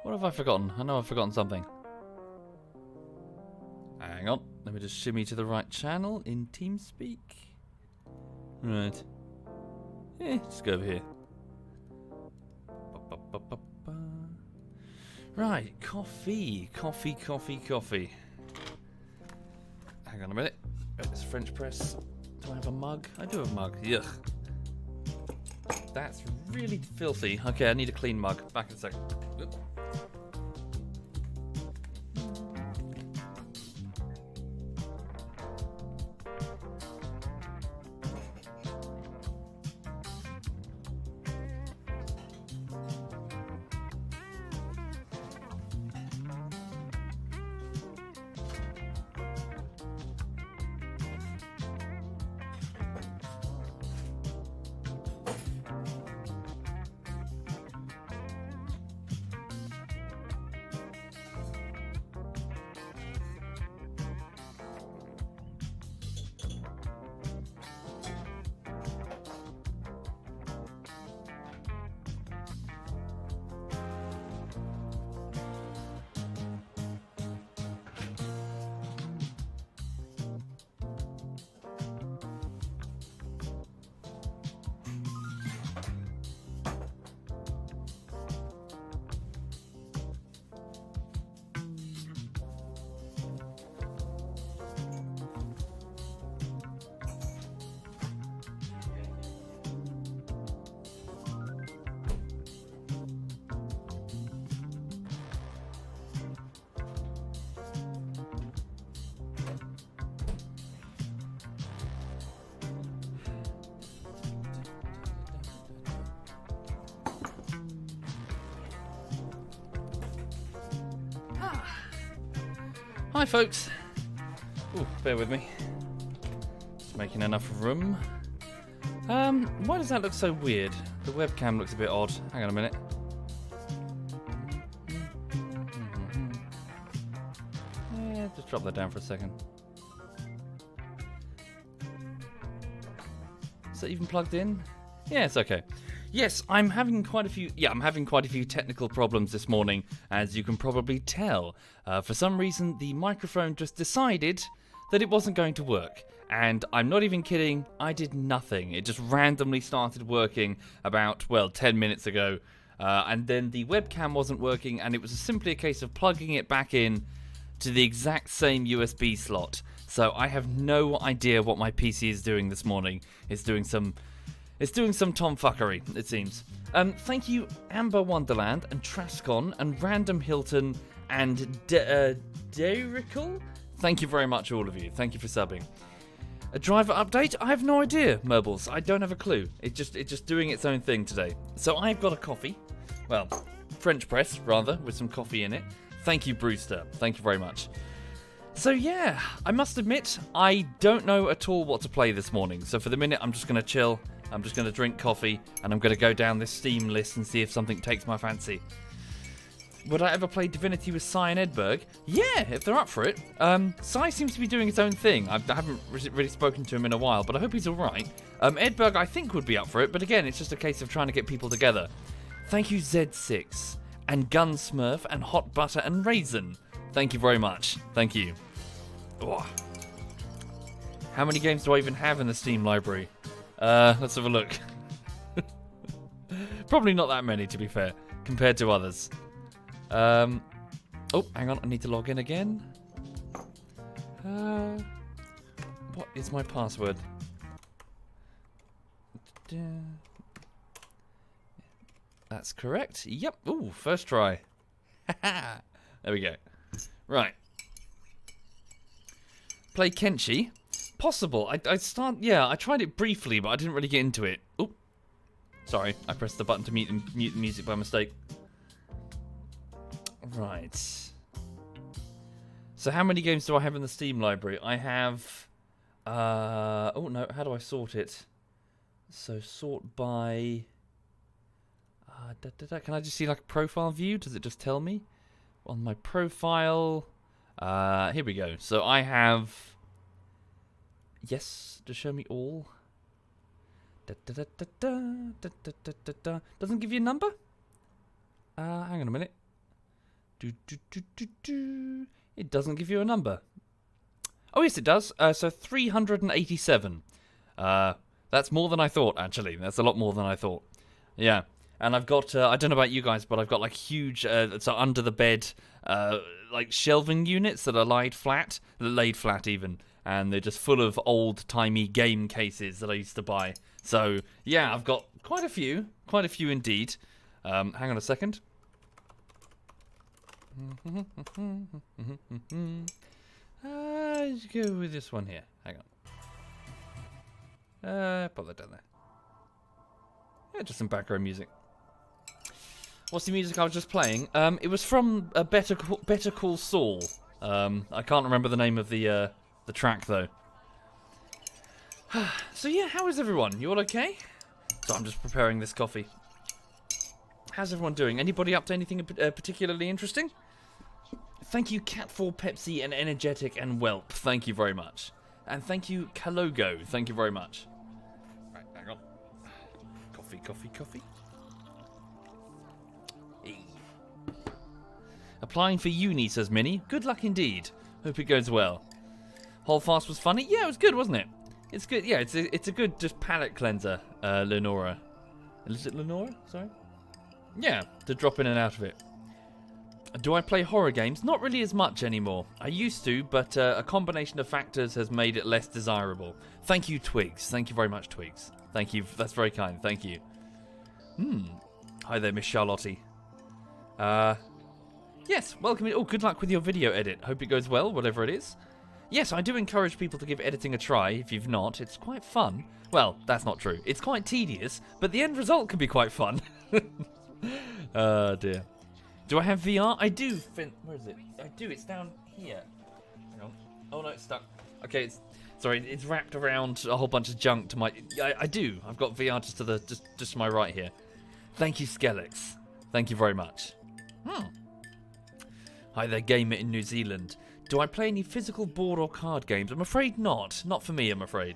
What have I forgotten? I know I've forgotten something. Hang on. Let me just shimmy to the right channel in TeamSpeak. Right. Just go over here. Right, coffee. Hang on a minute. It's French press. Do I have a mug? I do have a mug. Yuck. That's really filthy. Okay, I need a clean mug. Back in a second. Oop. Hi folks. Ooh, bear with me. Just making enough room. Why does that look so weird? The webcam looks a bit odd. Hang on a minute. Yeah, just drop that down for a second. Is that even plugged in? Yeah, it's okay. Yes, I'm having quite a few technical problems this morning, as you can probably tell. For some reason, the microphone just decided that it wasn't going to work. And I'm not even kidding, I did nothing. It just randomly started working about, 10 minutes ago. And then the webcam wasn't working, and it was simply a case of plugging it back in to the exact same USB slot. So I have no idea what my PC is doing this morning. It's doing some tomfuckery, it seems. Thank you, Amber Wonderland and Trascon and Random Hilton and Derical. Thank you very much, all of you. Thank you for subbing. A driver update? I have no idea, Merbles. I don't have a clue. It's just doing its own thing today. So I've got a coffee. Well, French press, rather, with some coffee in it. Thank you, Brewster. Thank you very much. So yeah, I must admit, I don't know at all what to play this morning. So for the minute, I'm just going to chill. I'm just going to drink coffee, and I'm going to go down this Steam list and see if something takes my fancy. Would I ever play Divinity with Cy and Edberg? Yeah, if they're up for it. Cy seems to be doing his own thing. I haven't really spoken to him in a while, but I hope he's alright. Edberg, I think, would be up for it, but again, it's just a case of trying to get people together. Thank you, Z6, and Gunsmurf, and Hot Butter, and Raisin. Thank you very much. Thank you. Oh. How many games do I even have in the Steam library? Let's have a look. Probably not that many, to be fair, compared to others. Oh, hang on, I need to log in again. What is my password? That's correct. Yep. Ooh, first try. There we go. Right. Play Kenshi. Possible. I tried it briefly, but I didn't really get into it. Oh, sorry. I pressed the button to mute the music by mistake. Right. So how many games do I have in the Steam library? I have... oh, no. How do I sort it? So sort by... Can I just see like a profile view? Does it just tell me? On my profile... here we go. So I have... Yes, to show me all. Doesn't give you a number? Hang on a minute. It doesn't give you a number. Oh, yes, it does. So 387. That's more than I thought, actually. That's a lot more than I thought. Yeah. And I've got, I don't know about you guys, but I've got like huge, so under the bed, like shelving units that are laid flat even. And they're just full of old-timey game cases that I used to buy. So, yeah, I've got quite a few indeed. Hang on a second. Let's go with this one here. Hang on. Put that down there. Yeah, just some background music. What's the music I was just playing? It was from Better Call Saul. I can't remember the name of the track though. So yeah, how is everyone? You all okay? So I'm just preparing this coffee. How's everyone doing? Anybody up to anything particularly interesting? Thank you, Cat4 Pepsi and Energetic and Whelp. Thank you very much. And thank you, Kalogo. Thank you very much. Right, hang on. Coffee. Hey. Applying for uni, says Minnie. Good luck indeed. Hope it goes well. Holdfast was funny. Yeah, it was good, wasn't it? It's good. Yeah, it's a good just palate cleanser, Lenora. Is it Lenora? Sorry. Yeah, to drop in and out of it. Do I play horror games? Not really as much anymore. I used to, but a combination of factors has made it less desirable. Thank you, Twigs. Thank you very much, Twigs. Thank you. That's very kind. Thank you. Hi there, Miss Charlotte. Yes, welcome. Oh, good luck with your video edit. Hope it goes well, whatever it is. Yes, I do encourage people to give editing a try, if you've not. It's quite fun. Well, that's not true. It's quite tedious, but the end result can be quite fun. Oh, dear. Do I have VR? I do. Where is it? I do. It's down here. Hang on. Oh, no, it's stuck. Okay, it's wrapped around a whole bunch of junk to my... I do. I've got VR just to my right here. Thank you, Skellex. Thank you very much. Hi there, gamer in New Zealand. Do I play any physical board or card games? I'm afraid not. Not for me, I'm afraid.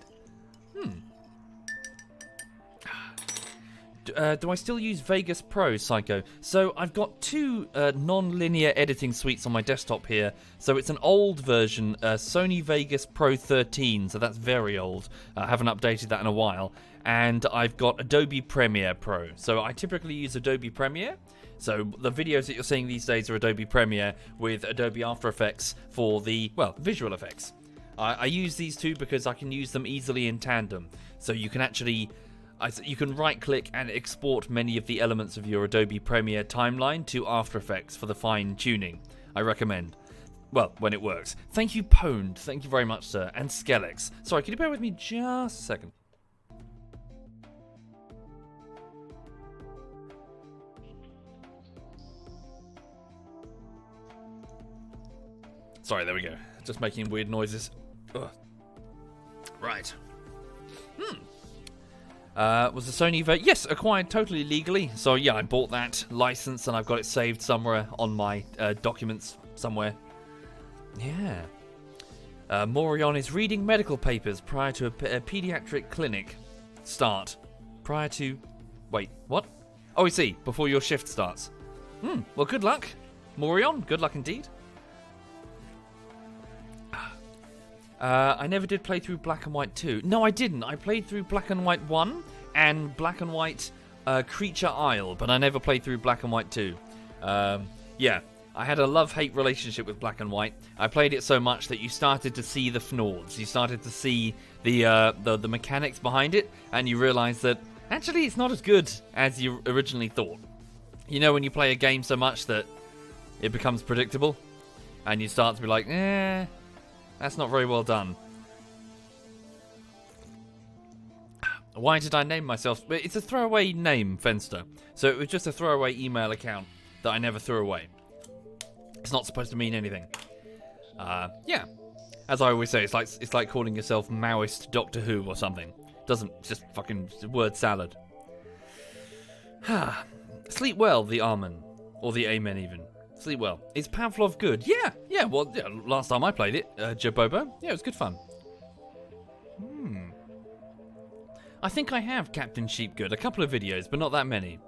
Do I still use Vegas Pro, Psycho? So I've got two non-linear editing suites on my desktop here. So it's an old version, Sony Vegas Pro 13, so that's very old. I haven't updated that in a while. And I've got Adobe Premiere Pro. So I typically use Adobe Premiere. So the videos that you're seeing these days are Adobe Premiere with Adobe After Effects for the, well, visual effects. I use these two because I can use them easily in tandem. So you can actually... You can right-click and export many of the elements of your Adobe Premiere timeline to After Effects for the fine tuning. I recommend. Well, when it works. Thank you, Pwned. Thank you very much, sir. And Skellex. Sorry, can you bear with me just a second? Sorry, there we go. Just making weird noises. Ugh. Right. Was the Sony yes, acquired totally legally. So yeah, I bought that license and I've got it saved somewhere on my documents somewhere. Yeah. Morion is reading medical papers prior to a pediatric clinic start. Prior to... Wait, what? Oh, I see. Before your shift starts. Well, good luck, Morion. Good luck indeed. I never did play through Black and White 2. No, I didn't. I played through Black and White 1 and Black and White Creature Isle, but I never played through Black and White 2. Yeah, I had a love-hate relationship with Black and White. I played it so much that you started to see the flaws. You started to see the mechanics behind it, and you realized that actually it's not as good as you originally thought. You know when you play a game so much that it becomes predictable, and you start to be like, that's not very well done. Why did I name myself? It's a throwaway name, Fenster. So it was just a throwaway email account that I never threw away. It's not supposed to mean anything. Yeah. As I always say, it's like calling yourself Maoist Doctor Who or something. Doesn't, just fucking word salad. Sleep well, the Amen. Or the Amen even. Sleep well. Is Pavlov good? Yeah, well, yeah, last time I played it, Jabobo, yeah, it was good fun. I think I have Captain Sheepgood, a couple of videos, but not that many.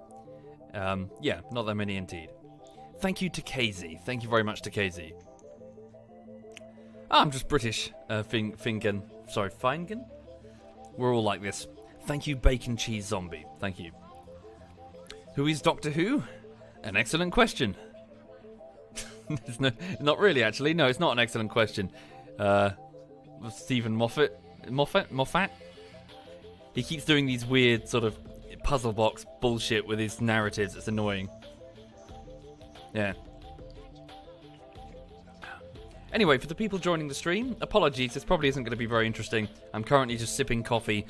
Yeah, not that many indeed. Thank you to Casey. Thank you very much to Casey. I'm just British. Fingen. Sorry, Fingen? We're all like this. Thank you, Bacon Cheese Zombie. Thank you. Who is Doctor Who? An excellent question. Not really, actually. No, it's not an excellent question. Stephen Moffat? He keeps doing these weird sort of puzzle box bullshit with his narratives. It's annoying. Yeah. Anyway, for the people joining the stream, apologies, this probably isn't going to be very interesting. I'm currently just sipping coffee,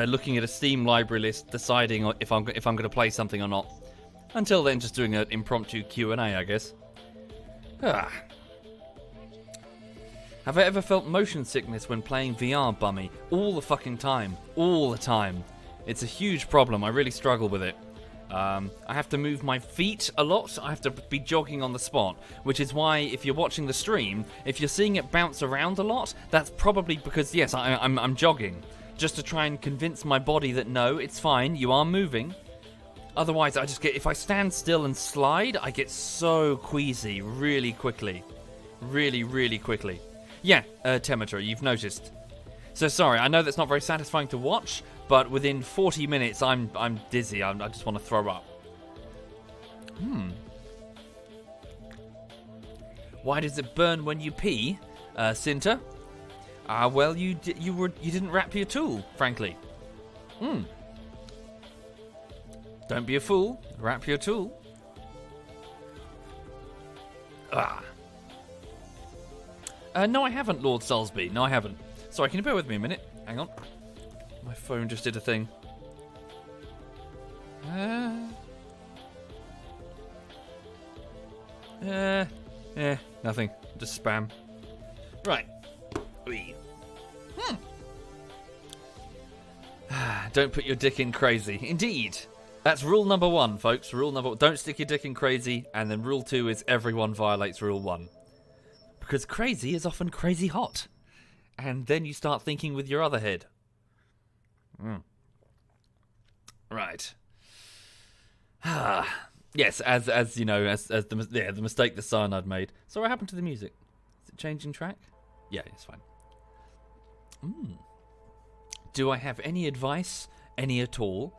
looking at a Steam library list, deciding if I'm going to play something or not. Until then, just doing an impromptu Q&A, I guess. Have I ever felt motion sickness when playing VR, Bummy? All the fucking time. All the time. It's a huge problem. I really struggle with it. I have to move my feet a lot. I have to be jogging on the spot, which is why if you're watching the stream, if you're seeing it bounce around a lot, that's probably because, yes, I'm jogging, just to try and convince my body that no, it's fine, you are moving. Otherwise, I just get, if I stand still and slide, I get so queasy really quickly. Really, really quickly. Yeah, Temetra, you've noticed. So sorry, I know that's not very satisfying to watch, but within 40 minutes, I'm dizzy. I just want to throw up. Why does it burn when you pee, Cinta? Well, you didn't wrap your tool, frankly. Don't be a fool. Wrap your tool. No, I haven't, Lord Salisbury. No, I haven't. Sorry, can you bear with me a minute? Hang on. My phone just did a thing. Nothing. Just spam. Right. Don't put your dick in crazy. Indeed. That's rule number 1, folks. Rule number 1. Don't stick your dick in crazy. And then rule 2 is everyone violates rule 1. Because crazy is often crazy hot. And then you start thinking with your other head. Right. Yes, as you know, as the mistake the cyanide made. So what happened to the music? Is it changing track? Yeah, it's fine. Do I have any advice? Any at all?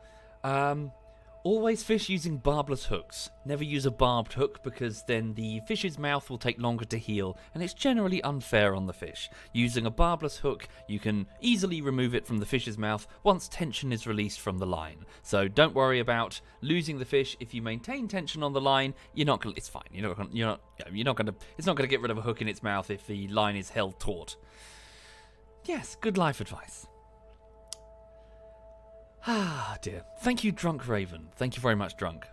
Always fish using barbless hooks. Never use a barbed hook because then the fish's mouth will take longer to heal and it's generally unfair on the fish. Using a barbless hook, you can easily remove it from the fish's mouth once tension is released from the line. So don't worry about losing the fish. If you maintain tension on the line, you're not gonna, it's fine. It's not gonna get rid of a hook in its mouth if the line is held taut. Yes, good life advice. Ah, dear. Thank you, Drunk Raven. Thank you very much, Drunk.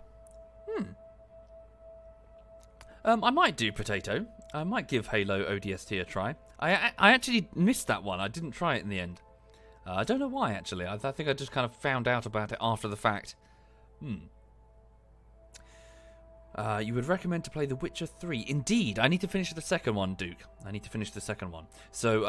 I might do Potato. I might give Halo ODST a try. I actually missed that one. I didn't try it in the end. I don't know why, actually. I think I just kind of found out about it after the fact. You would recommend to play The Witcher 3. Indeed, I need to finish the second one, Duke. I need to finish the second one. So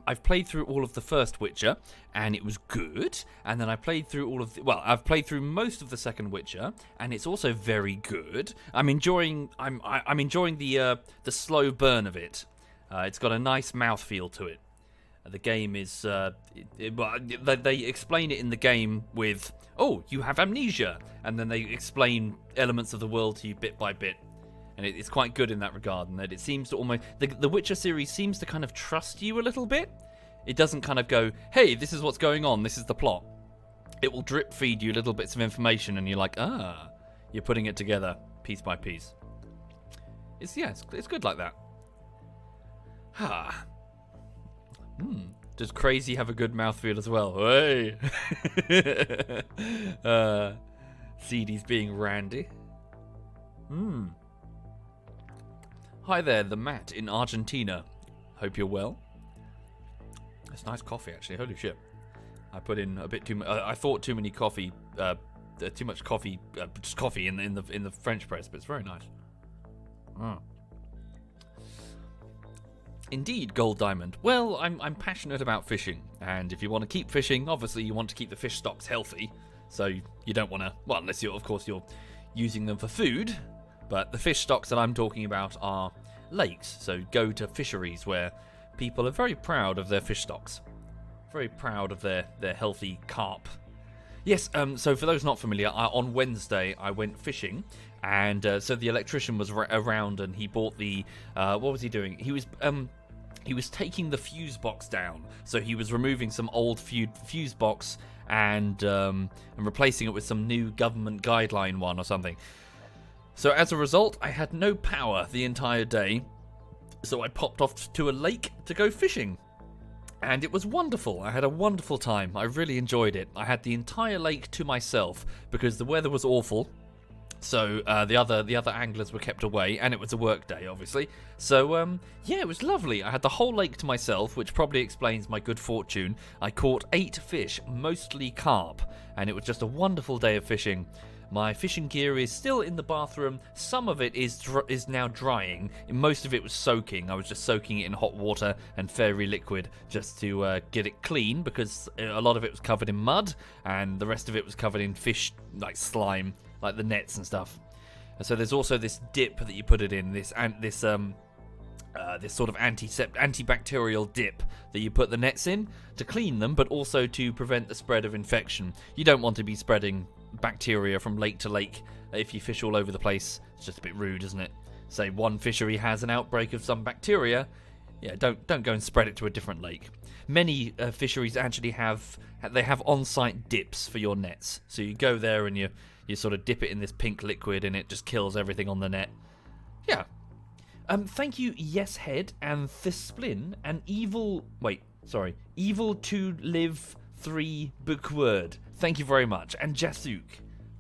I've played through all of the first Witcher, and it was good. And then I played through I've played through most of the second Witcher, and it's also very good. I'm enjoying the slow burn of it. It's got a nice mouthfeel to it. The game is they explain it in the game with, oh, you have amnesia, and then they explain elements of the world to you bit by bit, and it's quite good in that regard. And that it seems to almost the Witcher series seems to kind of trust you a little bit. It doesn't kind of go, hey, this is what's going on, this is the plot. It will drip feed you little bits of information, and you're like, you're putting it together piece by piece. It's good like that. Does Crazy have a good mouthfeel as well? Hey! CD's being randy. Hi there, the Matt in Argentina. Hope you're well. That's nice coffee, actually. Holy shit. I put in a bit too much. I thought too much coffee, just coffee in the French press, but it's very nice. Indeed, Gold Diamond. Well, I'm passionate about fishing, and if you want to keep fishing, obviously you want to keep the fish stocks healthy. So you don't want to, well, unless you're using them for food, but the fish stocks that I'm talking about are lakes. So go to fisheries where people are very proud of their fish stocks. Very proud of their healthy carp. Yes, so for those not familiar, on Wednesday I went fishing, and so the electrician was around, and he bought the, what was he doing? He was taking the fuse box down, so he was removing some old fuse box and replacing it with some new government guideline one or something. So as a result, I had no power the entire day, so I popped off to a lake to go fishing. And it was wonderful. I had a wonderful time. I really enjoyed it. I had the entire lake to myself because the weather was awful. So the other anglers were kept away, and it was a work day, obviously. So yeah, it was lovely. I had the whole lake to myself, which probably explains my good fortune. I caught 8 fish, mostly carp, and it was just a wonderful day of fishing. My fishing gear is still in the bathroom. Some of it is now drying. Most of it was soaking. I was just soaking it in hot water and fairy liquid just to get it clean, because a lot of it was covered in mud and the rest of it was covered in fish, like slime, like the nets and stuff. And so there's also this dip that you put it in, this sort of antibacterial dip that you put the nets in to clean them, but also to prevent the spread of infection. You don't want to be spreading bacteria from lake to lake if you fish all over the place. It's just a bit rude, isn't it? Say one fishery has an outbreak of some bacteria, yeah, don't go and spread it to a different lake. Many fisheries actually have on-site dips for your nets, so you go there and you sort of dip it in this pink liquid and it just kills everything on the net. Yeah. Thank you, Yes Head and Thesplin and Evil to Live 3 Bookword. Thank you very much. And Jasuk.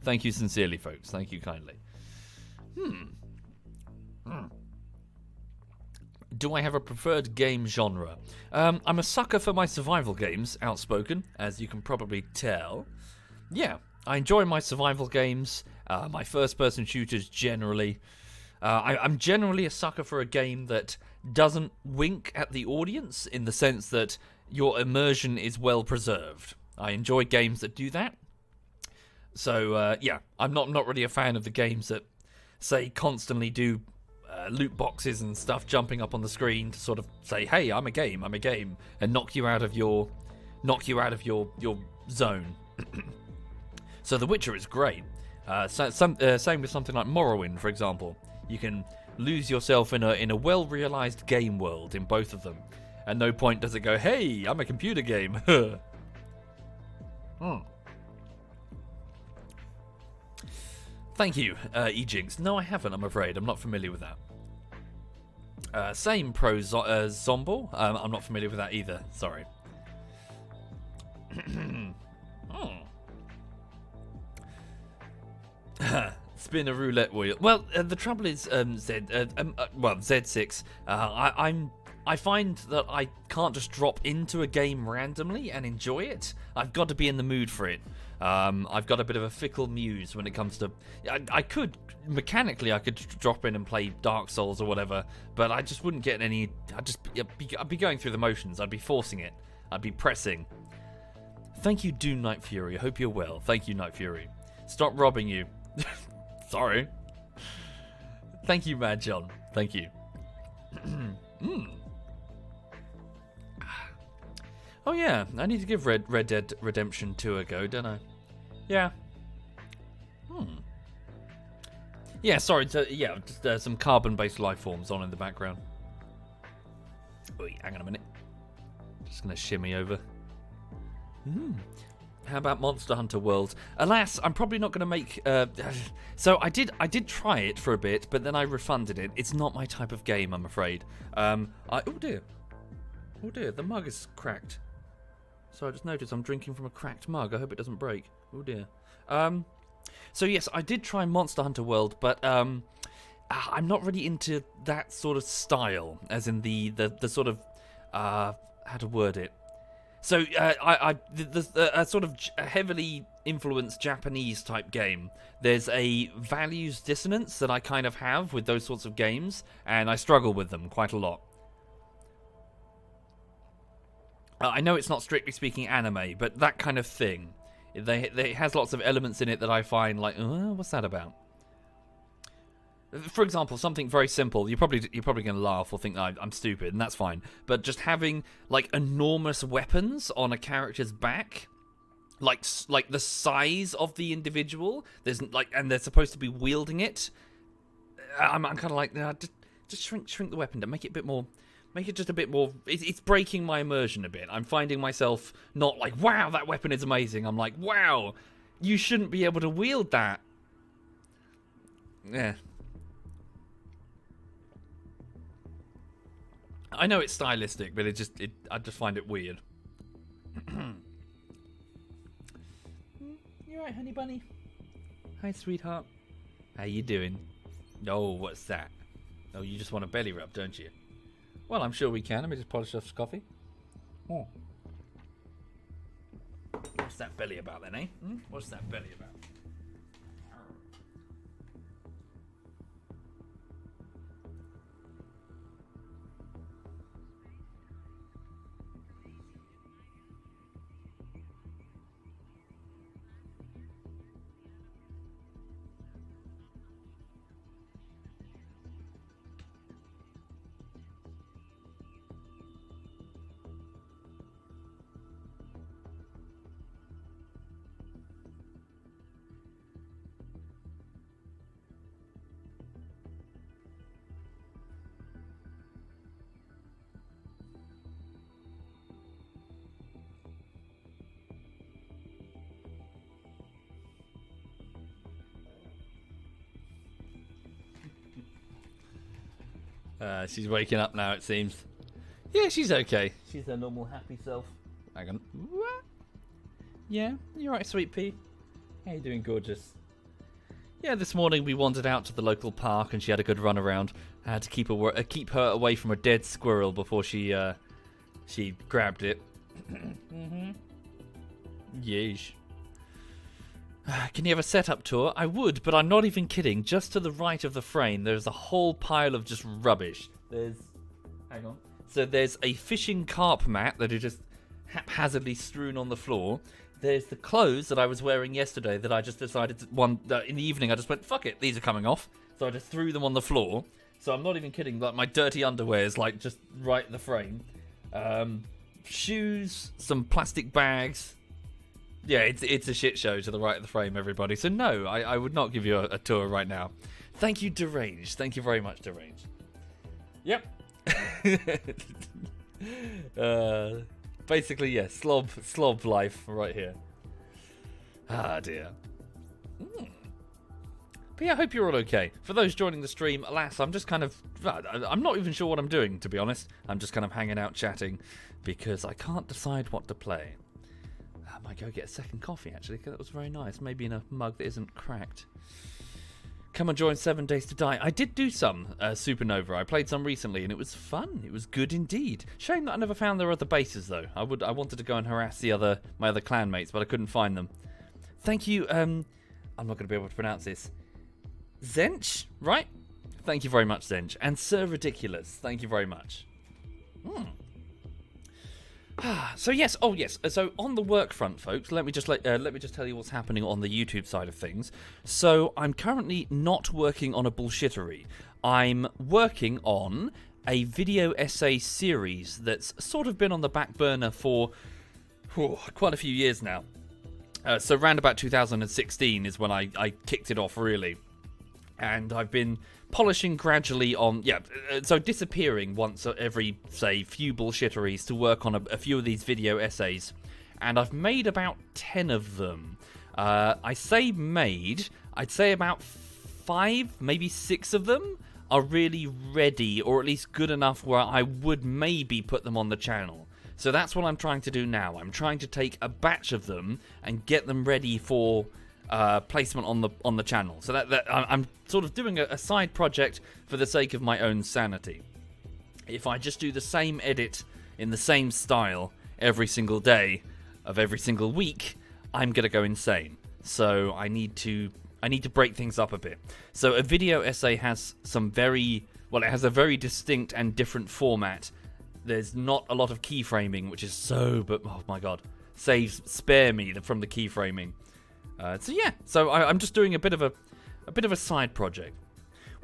Thank you sincerely, folks. Thank you kindly. Do I have a preferred game genre? I'm a sucker for my survival games, outspoken, as you can probably tell. Yeah, I enjoy my survival games, my first-person shooters generally. I'm generally a sucker for a game that doesn't wink at the audience, in the sense that your immersion is well preserved. I enjoy games that do that. So, yeah, I'm not really a fan of the games that, say, constantly do loot boxes and stuff jumping up on the screen to sort of say, hey, I'm a game, and knock you out of your zone. So The Witcher is great. Same with something like Morrowind, for example. You can lose yourself in a well-realized game world in both of them. At no point does it go, hey, I'm a computer game. Thank you, Ejinx. No, I haven't, I'm afraid. I'm not familiar with that. Same pro Zomble. I'm not familiar with that either. Sorry. Spin a roulette wheel. Well, the trouble is, Z6. I find that I can't just drop into a game randomly and enjoy it. I've got to be in the mood for it. I've got a bit of a fickle muse when it comes to... I could drop in and play Dark Souls or whatever, but I just wouldn't get any... I'd be going through the motions. I'd be forcing it. I'd be pressing. Thank you, Dune Night Fury. I hope you're well. Thank you, Night Fury. Stop robbing you. Sorry. Thank you, Mad John. Thank you. Oh yeah, I need to give Red Dead Redemption 2 a go, don't I? Yeah. Yeah, sorry. Just some carbon-based life forms on in the background. Wait, hang on a minute. Just gonna shimmy over. How about Monster Hunter World? Alas, I'm probably not going to make... So I did try it for a bit, but then I refunded it. It's not my type of game, I'm afraid. Oh dear, the mug is cracked. So I just noticed I'm drinking from a cracked mug. I hope it doesn't break. Oh dear. So yes, I did try Monster Hunter World, but I'm not really into that sort of style, as in the sort of... how to word it? So, a sort of heavily influenced Japanese type game. There's a values dissonance that I kind of have with those sorts of games, and I struggle with them quite a lot. I know it's not strictly speaking anime, but that kind of thing. It has lots of elements in it that I find like, what's that about? For example, something very simple. You're probably going to laugh or think I'm stupid, and that's fine. But just having like enormous weapons on a character's back, like the size of the individual. There's like, and they're supposed to be wielding it. I'm kind of like, just shrink the weapon to make it a bit more. Make it just a bit more. It's breaking my immersion a bit. I'm finding myself not like, wow, that weapon is amazing. I'm like, wow, you shouldn't be able to wield that. Yeah. I know it's stylistic, but I just find it weird. You alright, honey bunny? Hi, sweetheart. How you doing? Oh, what's that? Oh, you just want a belly rub, don't you? Well, I'm sure we can. Let me just polish off this coffee. Oh. What's that belly about then, eh? What's that belly about? She's waking up now, it seems. Yeah, she's okay. She's her normal happy self. Hang on. What? Yeah, you right, sweet pea? How you doing, gorgeous? Yeah, this morning we wandered out to the local park and she had a good run around. I had to keep her away from a dead squirrel before she grabbed it. Yeesh. Can you have a setup tour? I would, but I'm not even kidding. Just to the right of the frame, there's a whole pile of just rubbish. Hang on. So there's a fishing carp mat that is just haphazardly strewn on the floor. There's the clothes that I was wearing yesterday that I just decided in the evening I just went, fuck it, these are coming off. So I just threw them on the floor. So I'm not even kidding. Like my dirty underwear is like just right in the frame. Shoes, some plastic bags. Yeah, it's a shit show to the right of the frame, everybody. So no, I would not give you a tour right now. Thank you, Deranged. Thank you very much, Deranged. Yep. Basically, yeah, slob life right here. Ah, dear. But yeah, I hope you're all okay. For those joining the stream, alas, I'm just kind of... I'm not even sure what I'm doing, to be honest. I'm just kind of hanging out chatting because I can't decide what to play. I might go get a second coffee, actually, because that was very nice. Maybe in a mug that isn't cracked. Come and join 7 Days to Die. I did do some Supernova. I played some recently, and it was fun. It was good indeed. Shame that I never found their other bases, though. I wanted to go and harass my other clanmates, but I couldn't find them. Thank you. I'm not going to be able to pronounce this. Zench, right? Thank you very much, Zench. And Sir Ridiculous. Thank you very much. So yes, So on the work front, folks, let me just tell you what's happening on the YouTube side of things. So I'm currently not working on a bullshittery. I'm working on a video essay series that's sort of been on the back burner for quite a few years now. So around about 2016 is when I kicked it off, really. And I've been polishing gradually on, so disappearing once every, say, few bullshitteries to work on a few of these video essays. And I've made about 10 of them. I'd say about 5, maybe 6 of them are really ready, or at least good enough where I would maybe put them on the channel. So that's what I'm trying to do now. I'm trying to take a batch of them and get them ready for placement on the channel. So that I'm sort of doing a side project for the sake of my own sanity. If I just do the same edit in the same style every single day of every single week, I'm gonna go insane. So I need to break things up a bit. So a video essay has it has a very distinct and different format. There's not a lot of keyframing, which is but oh my god, spare me from the keyframing. So I'm just doing a bit of a side project.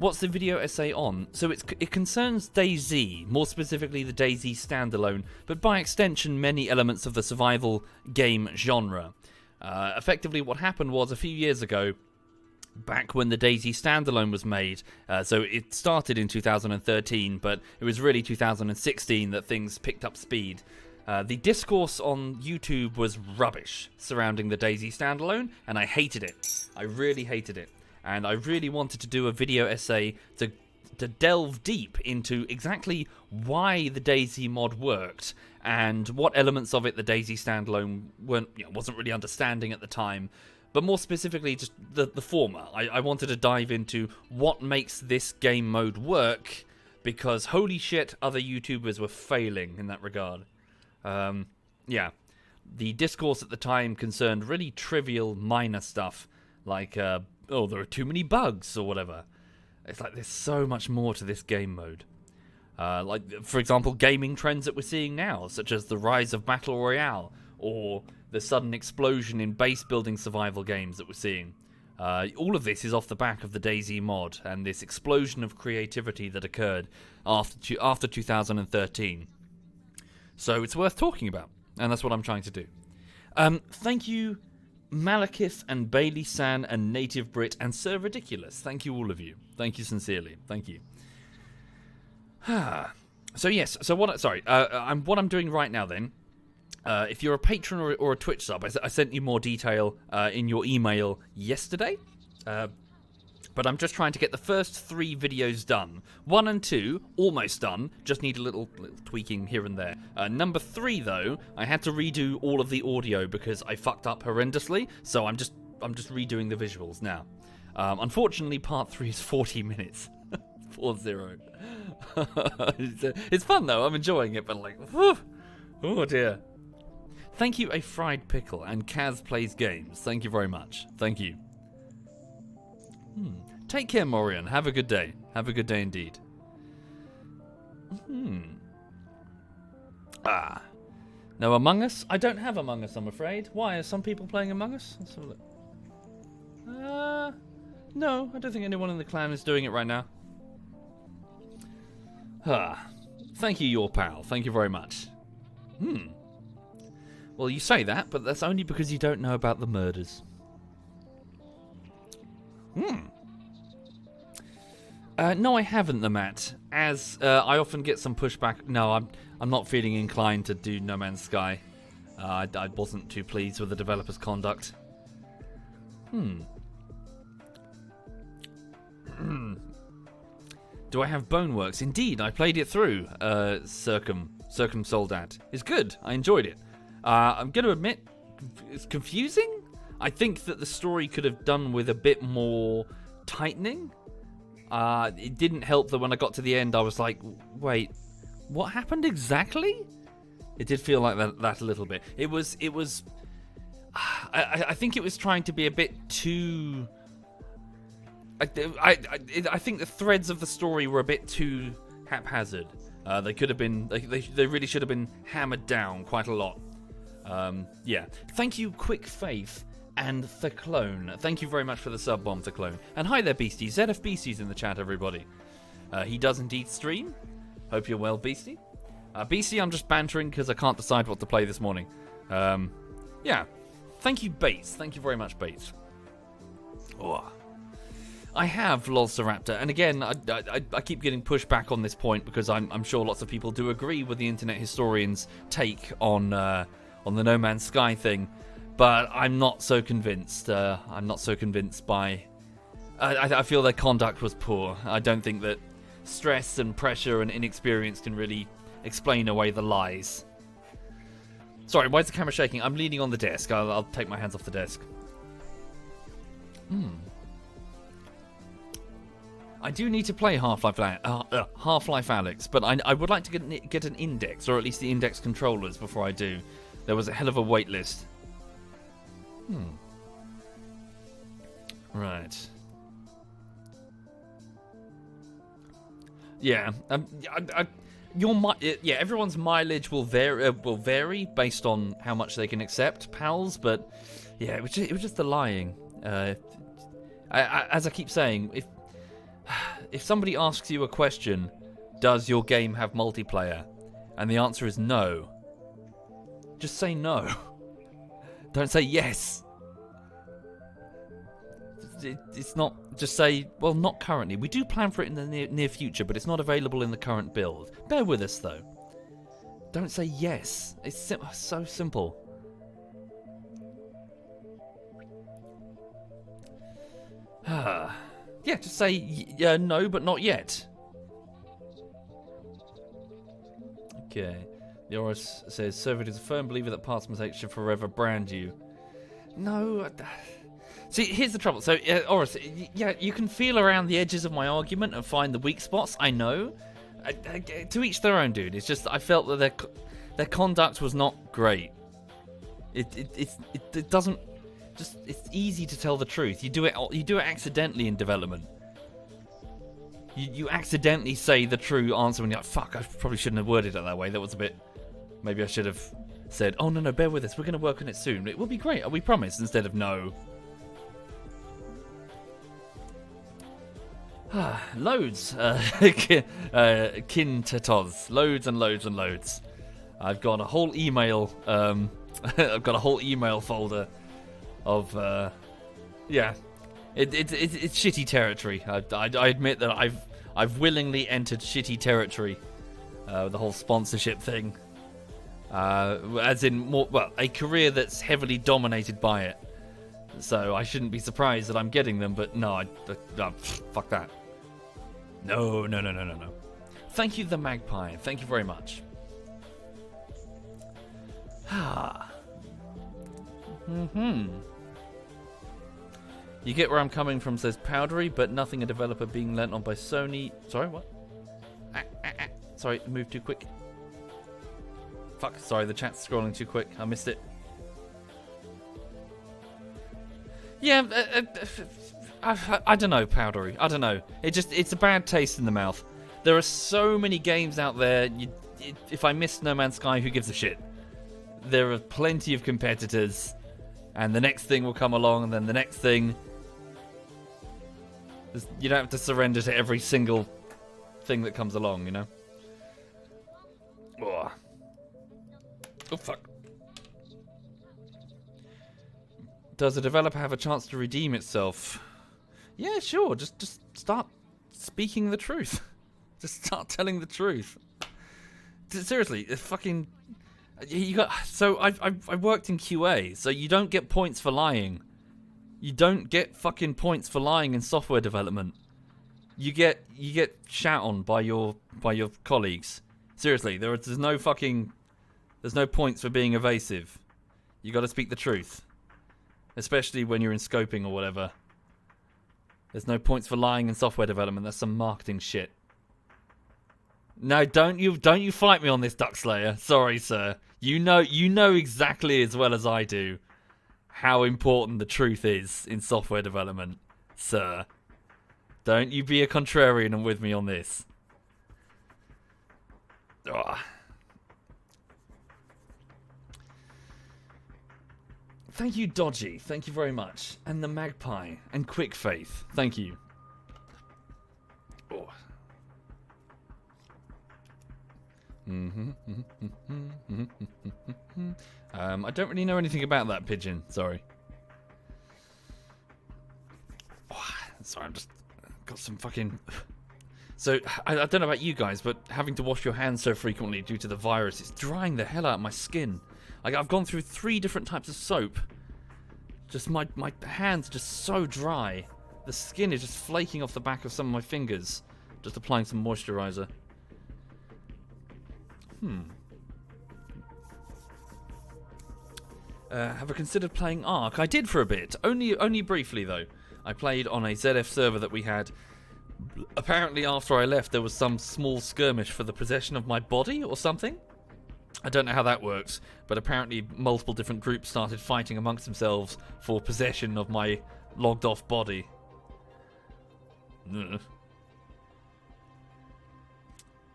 What's the video essay on? So it concerns DayZ, more specifically the DayZ standalone, but by extension many elements of the survival game genre. Effectively what happened was a few years ago, back when the DayZ standalone was made, so it started in 2013, but it was really 2016 that things picked up speed. The discourse on YouTube was rubbish surrounding the DayZ standalone, and I hated it. I really hated it. And I really wanted to do a video essay to delve deep into exactly why the DayZ mod worked and what elements of it the DayZ standalone wasn't really understanding at the time. But more specifically, just the former. I wanted to dive into what makes this game mode work, because holy shit, other YouTubers were failing in that regard. Yeah. The discourse at the time concerned really trivial, minor stuff, like, oh, there are too many bugs, or whatever. It's like, there's so much more to this game mode. Like, for example, gaming trends that we're seeing now, such as the rise of Battle Royale, or the sudden explosion in base-building survival games that we're seeing. All of this is off the back of the DayZ mod, and this explosion of creativity that occurred after 2013. So it's worth talking about, and that's what I'm trying to do. Thank you, Malekith and Bailey San and Native Brit and Sir Ridiculous. Thank you, all of you. Thank you sincerely. Thank you. So yes. So what I'm doing right now then. If you're a patron or a Twitch sub, I sent you more detail in your email yesterday. But I'm just trying to get the first 3 videos done. 1 and 2, almost done. Just need a little tweaking here and there. Number 3, though, I had to redo all of the audio because I fucked up horrendously. So I'm just redoing the visuals now. Unfortunately, part 3 is 40 minutes. 40. It's fun, though. I'm enjoying it, but like, whew, oh dear. Thank you, A Fried Pickle, and Kaz Plays Games. Thank you very much. Thank you. Take care, Morion. Have a good day. Have a good day indeed. No Among Us? I don't have Among Us, I'm afraid. Why? Are some people playing Among Us? Let's have a look. No, I don't think anyone in the clan is doing it right now. Thank you, your pal. Thank you very much. Well, you say that, but that's only because you don't know about the murders. No, I haven't, the Matt. As I often get some pushback. No, I'm not feeling inclined to do No Man's Sky. I wasn't too pleased with the developer's conduct. Do I have Boneworks? Indeed, I played it through. Circum Soldat. It's good. I enjoyed it. I'm going to admit, it's confusing. I think that the story could have done with a bit more tightening. It didn't help that when I got to the end, I was like, wait, what happened exactly? It did feel like that a little bit. It was. I think it was trying to be a bit too. I think the threads of the story were a bit too haphazard. They could have been. They really should have been hammered down quite a lot. Yeah. Thank you, Quick Faith and The Clone. Thank you very much for the sub bomb, The Clone. And hi there, Beastie. ZF Beastie's in the chat, everybody. He does indeed stream. Hope you're well, Beastie. Beastie, I'm just bantering because I can't decide what to play this morning. Yeah. Thank you, Bates. Thank you very much, Bates. Oh. I have Lolceraptor, and again, I keep getting pushed back on this point because I'm sure lots of people do agree with the internet historian's take on the No Man's Sky thing, but I'm not so convinced. I'm not so convinced by. I feel their conduct was poor. I don't think that stress and pressure and inexperience can really explain away the lies. Sorry, why is the camera shaking? I'm leaning on the desk. I'll take my hands off the desk. I do need to play Half-Life Alyx, but I would like to get an index, or at least the index controllers before I do. There was a hell of a wait list. Right. Yeah. Everyone's mileage will vary based on how much they can accept, pals. But yeah, it was just the lying. As I keep saying, if somebody asks you a question, does your game have multiplayer? And the answer is no. Just say no. Don't say yes. It's not, just say, well, not currently. We do plan for it in the near future, but it's not available in the current build. Bear with us, though. Don't say yes. It's so simple. Yeah, just say no, but not yet. Okay. The Oris says, Soviet is a firm believer that past mistakes should forever brand you. No. See, here's the trouble. So, Oris, yeah, you can feel around the edges of my argument and find the weak spots. I know. To each their own, dude. It's just I felt that their conduct was not great. It doesn't. Just it's easy to tell the truth. You do it accidentally in development. You accidentally say the true answer when you're like, fuck, I probably shouldn't have worded it that way. That was a bit. Maybe I should have said, oh no, bear with us. We're going to work on it soon. It will be great. We promise. Instead of no. Loads. Kintetos. Loads and loads and loads. I've got a whole email. I've got a whole email folder of yeah. It's shitty territory. I admit that I've willingly entered shitty territory. The whole sponsorship thing. As in more, well, a career that's heavily dominated by it. So I shouldn't be surprised that I'm getting them, but no, fuck that. No. Thank you, the Magpie. Thank you very much. You get where I'm coming from, says Powdery, but nothing a developer being lent on by Sony. Sorry, what? Sorry, moved too quick. Fuck, sorry, the chat's scrolling too quick. I missed it. Yeah, I don't know, Powdery. I don't know. It's a bad taste in the mouth. There are so many games out there. If I miss No Man's Sky, who gives a shit? There are plenty of competitors, and the next thing will come along, and then the next thing. You don't have to surrender to every single thing that comes along, you know? Oh, fuck. Does a developer have a chance to redeem itself? Yeah, sure. Just start speaking the truth. Just start telling the truth. Seriously, fucking. You got. So I worked in QA, so you don't get points for lying. You don't get fucking points for lying in software development. You get shat on by your colleagues. Seriously, there's no points for being evasive. You got to speak the truth. Especially when you're in scoping or whatever. There's no points for lying in software development. That's some marketing shit. No, don't you fight me on this, Duckslayer. Sorry, sir. You know exactly as well as I do how important the truth is in software development, sir. Don't you be a contrarian and with me on this. Ugh. Thank you, Dodgy. Thank you very much. And the Magpie. And Quick Faith. Thank you. Oh. I don't really know anything about that pigeon. Sorry. Oh, sorry, I'm just got some fucking. So I don't know about you guys, but having to wash your hands so frequently due to the virus, it's drying the hell out of my skin. I've gone through 3 different types of soap. Just my hands are just so dry. The skin is just flaking off the back of some of my fingers. Just applying some moisturizer. Have I considered playing Ark? I did for a bit. Only briefly, though. I played on a ZF server that we had. Apparently, after I left, there was some small skirmish for the possession of my body or something. I don't know how that works, but apparently multiple different groups started fighting amongst themselves for possession of my logged off body. Ugh.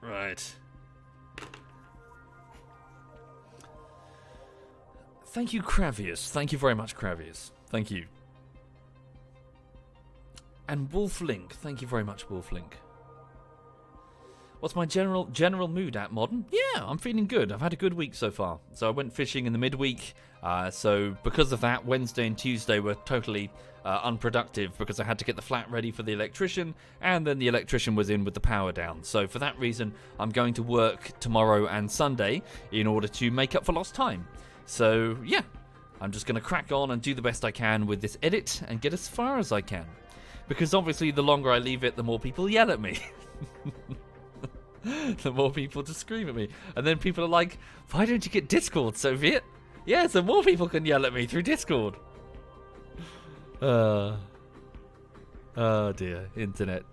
Right. Thank you, Cravius. Thank you very much, Cravius. Thank you. And Wolf Link. Thank you very much, Wolf Link. What's my general mood at, Modern? Yeah, I'm feeling good. I've had a good week so far. So I went fishing in the midweek. So because of that, Wednesday and Tuesday were totally unproductive because I had to get the flat ready for the electrician, and then the electrician was in with the power down. So for that reason, I'm going to work tomorrow and Sunday in order to make up for lost time. So yeah, I'm just going to crack on and do the best I can with this edit and get as far as I can. Because obviously the longer I leave it, the more people yell at me. The more people just scream at me. And then people are like, why don't you get Discord, Soviet? Yeah, so more people can yell at me through Discord. Oh dear, internet.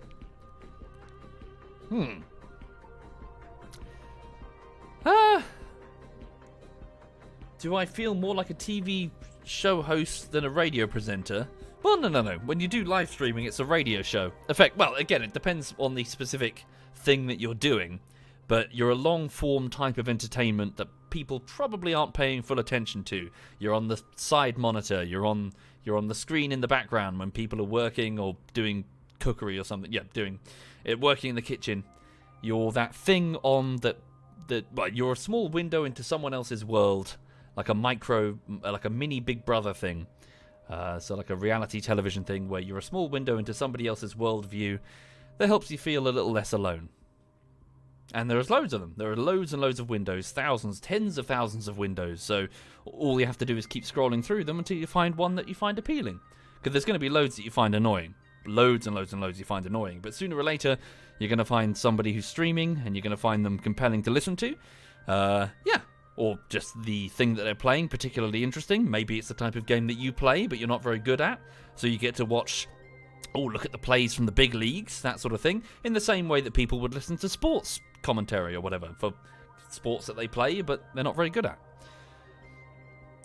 Do I feel more like a TV show host than a radio presenter? Well, no. When you do live streaming, it's a radio show. Well, again, it depends on the specific thing that you're doing, but you're a long-form type of entertainment that people probably aren't paying full attention to. You're on the side monitor. You're on the screen in the background when people are working or doing cookery or something. Yeah, working in the kitchen. You're that thing on that. Well, you're a small window into someone else's world, like a mini Big Brother thing. So like a reality television thing where you're a small window into somebody else's worldview that helps you feel a little less alone. And there's loads of them. There are loads and loads of windows, thousands, tens of thousands of windows. So all you have to do is keep scrolling through them until you find one that you find appealing. Because there's going to be loads that you find annoying. Loads and loads and loads you find annoying. But sooner or later, you're going to find somebody who's streaming and you're going to find them compelling to listen to. Or just the thing that they're playing particularly interesting. Maybe it's the type of game that you play, but you're not very good at. So you get to watch, look at the plays from the big leagues, that sort of thing. In the same way that people would listen to sports commentary or whatever for sports that they play, but they're not very good at.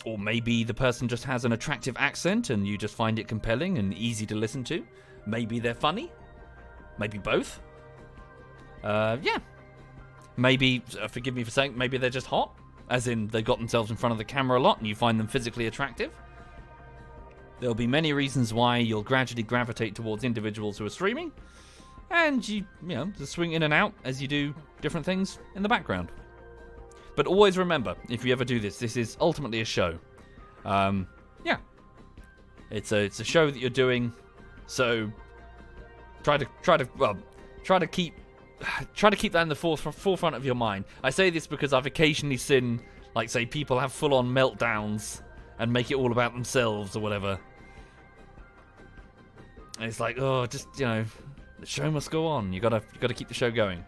Or maybe the person just has an attractive accent and you just find it compelling and easy to listen to. Maybe they're funny. Maybe both. Maybe, forgive me for saying, maybe they're just hot. As in, they got themselves in front of the camera a lot and you find them physically attractive. There'll be many reasons why you'll gradually gravitate towards individuals who are streaming. And you just swing in and out as you do different things in the background. But always remember, if you ever do this is ultimately a show. It's a show that you're doing, so try to keep that in the forefront of your mind. I say this because I've occasionally seen, say, people have full-on meltdowns and make it all about themselves or whatever. And it's like, the show must go on. You gotta keep the show going.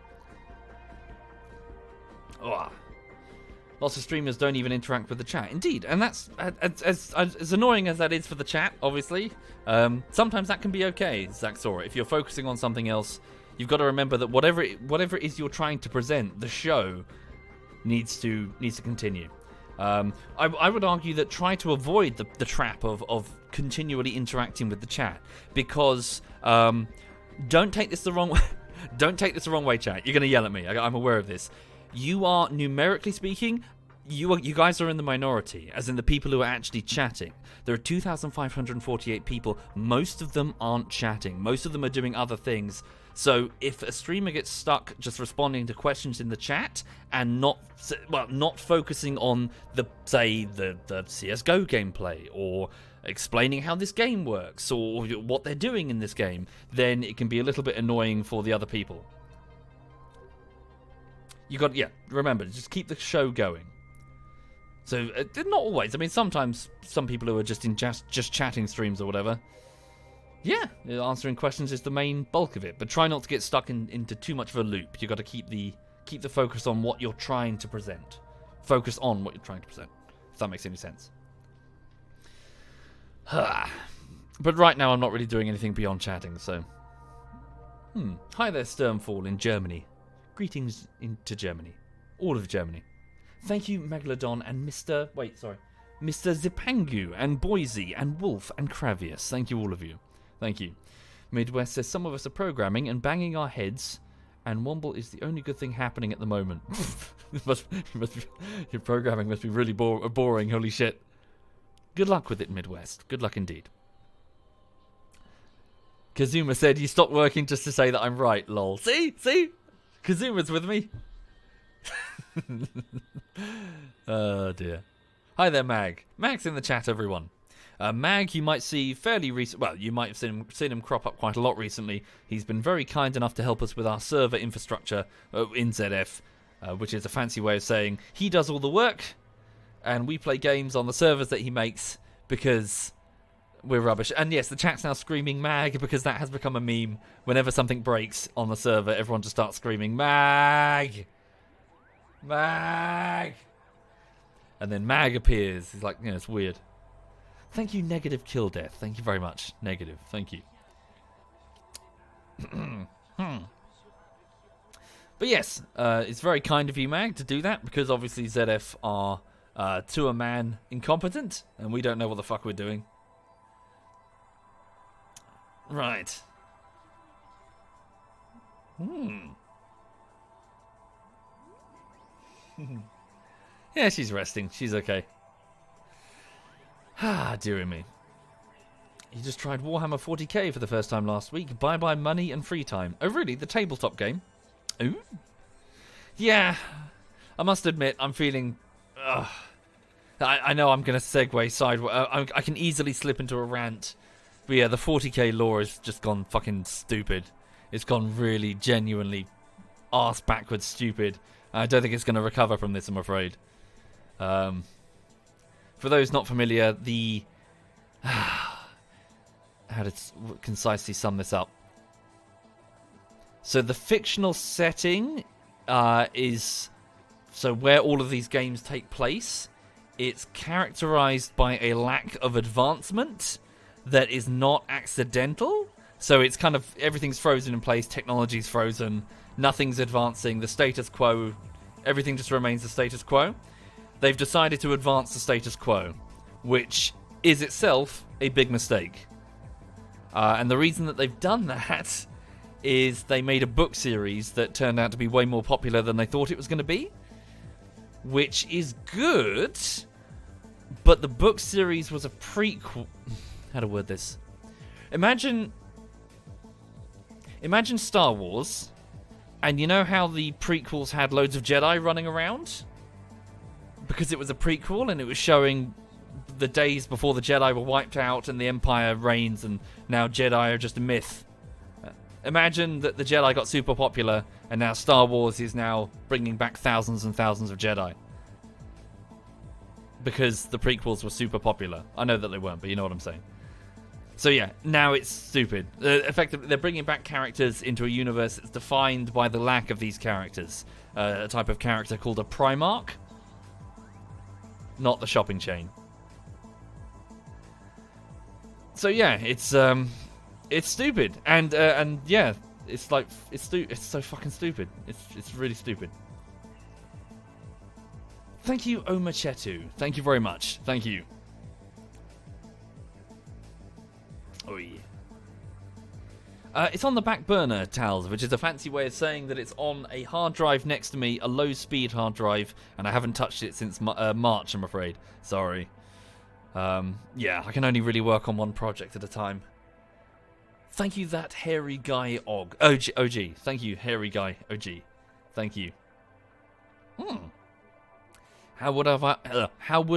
Lots of streamers don't even interact with the chat. Indeed, and that's as annoying as that is for the chat, obviously. Sometimes that can be okay, Zach Sora. If you're focusing on something else, you've got to remember that whatever it is you're trying to present, the show needs to continue. I would argue that try to avoid the trap of continually interacting with the chat, because don't take this the wrong way. Don't take this the wrong way, chat. You're going to yell at me. I'm aware of this. You are, numerically speaking, you guys are in the minority, as in the people who are actually chatting. There are 2,548 people. Most of them aren't chatting. Most of them are doing other things. So if a streamer gets stuck just responding to questions in the chat and not focusing on the CSGO gameplay or explaining how this game works or what they're doing in this game, then it can be a little bit annoying for the other people. Remember, just keep the show going. So, not always. I mean, sometimes some people who are just in just chatting streams or whatever, answering questions is the main bulk of it. But try not to get stuck into too much of a loop. You've got to keep the focus on what you're trying to present. Focus on what you're trying to present, if that makes any sense. But right now, I'm not really doing anything beyond chatting, so... Hi there, Sternfall in Germany. Greetings into Germany. All of Germany. Thank you, Megalodon and Mr. Zipangu and Boise and Wolf and Kravius. Thank you, all of you. Thank you. Midwest says some of us are programming and banging our heads, and Womble is the only good thing happening at the moment. Your programming must be really boring, holy shit. Good luck with it, Midwest. Good luck indeed. Kazuma said you stopped working just to say that I'm right, lol. See? Kazuma's with me. Oh dear. Hi there, Mag. Mag's in the chat, everyone. Mag, you might see fairly recent. Well, you might have seen him crop up quite a lot recently. He's been very kind enough to help us with our server infrastructure in ZF, which is a fancy way of saying he does all the work, and we play games on the servers that he makes because we're rubbish. And yes, the chat's now screaming Mag because that has become a meme. Whenever something breaks on the server, everyone just starts screaming Mag, Mag, and then Mag appears. He's like, it's weird. Thank you, Negative Kill Death. Thank you very much, Negative. Thank you. But yes, it's very kind of you, Mag, to do that, because obviously ZF are to a man incompetent, and we don't know what the fuck we're doing. Right. Yeah, she's resting. She's okay. Ah, dearie me. You just tried Warhammer 40k for the first time last week. Bye-bye money and free time. Oh, really? The tabletop game? Ooh. Yeah. I must admit, I'm feeling... I know I'm going to segue sideways. I can easily slip into a rant. But yeah, the 40k lore has just gone fucking stupid. It's gone really, genuinely arse-backwards stupid. I don't think it's going to recover from this, I'm afraid. For those not familiar, how to concisely sum this up. So the fictional setting is... So where all of these games take place, it's characterized by a lack of advancement that is not accidental. So it's kind of... Everything's frozen in place, technology's frozen, nothing's advancing, the status quo... Everything just remains the status quo. They've decided to advance the status quo, which is itself a big mistake. And the reason that they've done that is they made a book series that turned out to be way more popular than they thought it was going to be, which is good, but the book series was a prequel... How to word this? Imagine Star Wars, and you know how the prequels had loads of Jedi running around? Because it was a prequel and it was showing the days before the Jedi were wiped out and the Empire reigns and now Jedi are just a myth. Imagine that the Jedi got super popular and now Star Wars is now bringing back thousands and thousands of Jedi. Because the prequels were super popular. I know that they weren't, but you know what I'm saying. So yeah, now it's stupid. Effectively, they're bringing back characters into a universe that's defined by the lack of these characters. A type of character called a Primarch. Not the shopping chain. So yeah, it's stupid, and yeah, it's like it's so fucking stupid. It's really stupid. Thank you, Omachetu. Thank you very much. Thank you. Oh yeah. It's on the back burner, Tals, which is a fancy way of saying that it's on a hard drive next to me, a low-speed hard drive, and I haven't touched it since March, I'm afraid. Sorry. Yeah, I can only really work on one project at a time. Thank you, that hairy guy OG. OG. Thank you, hairy guy OG. Thank you. How would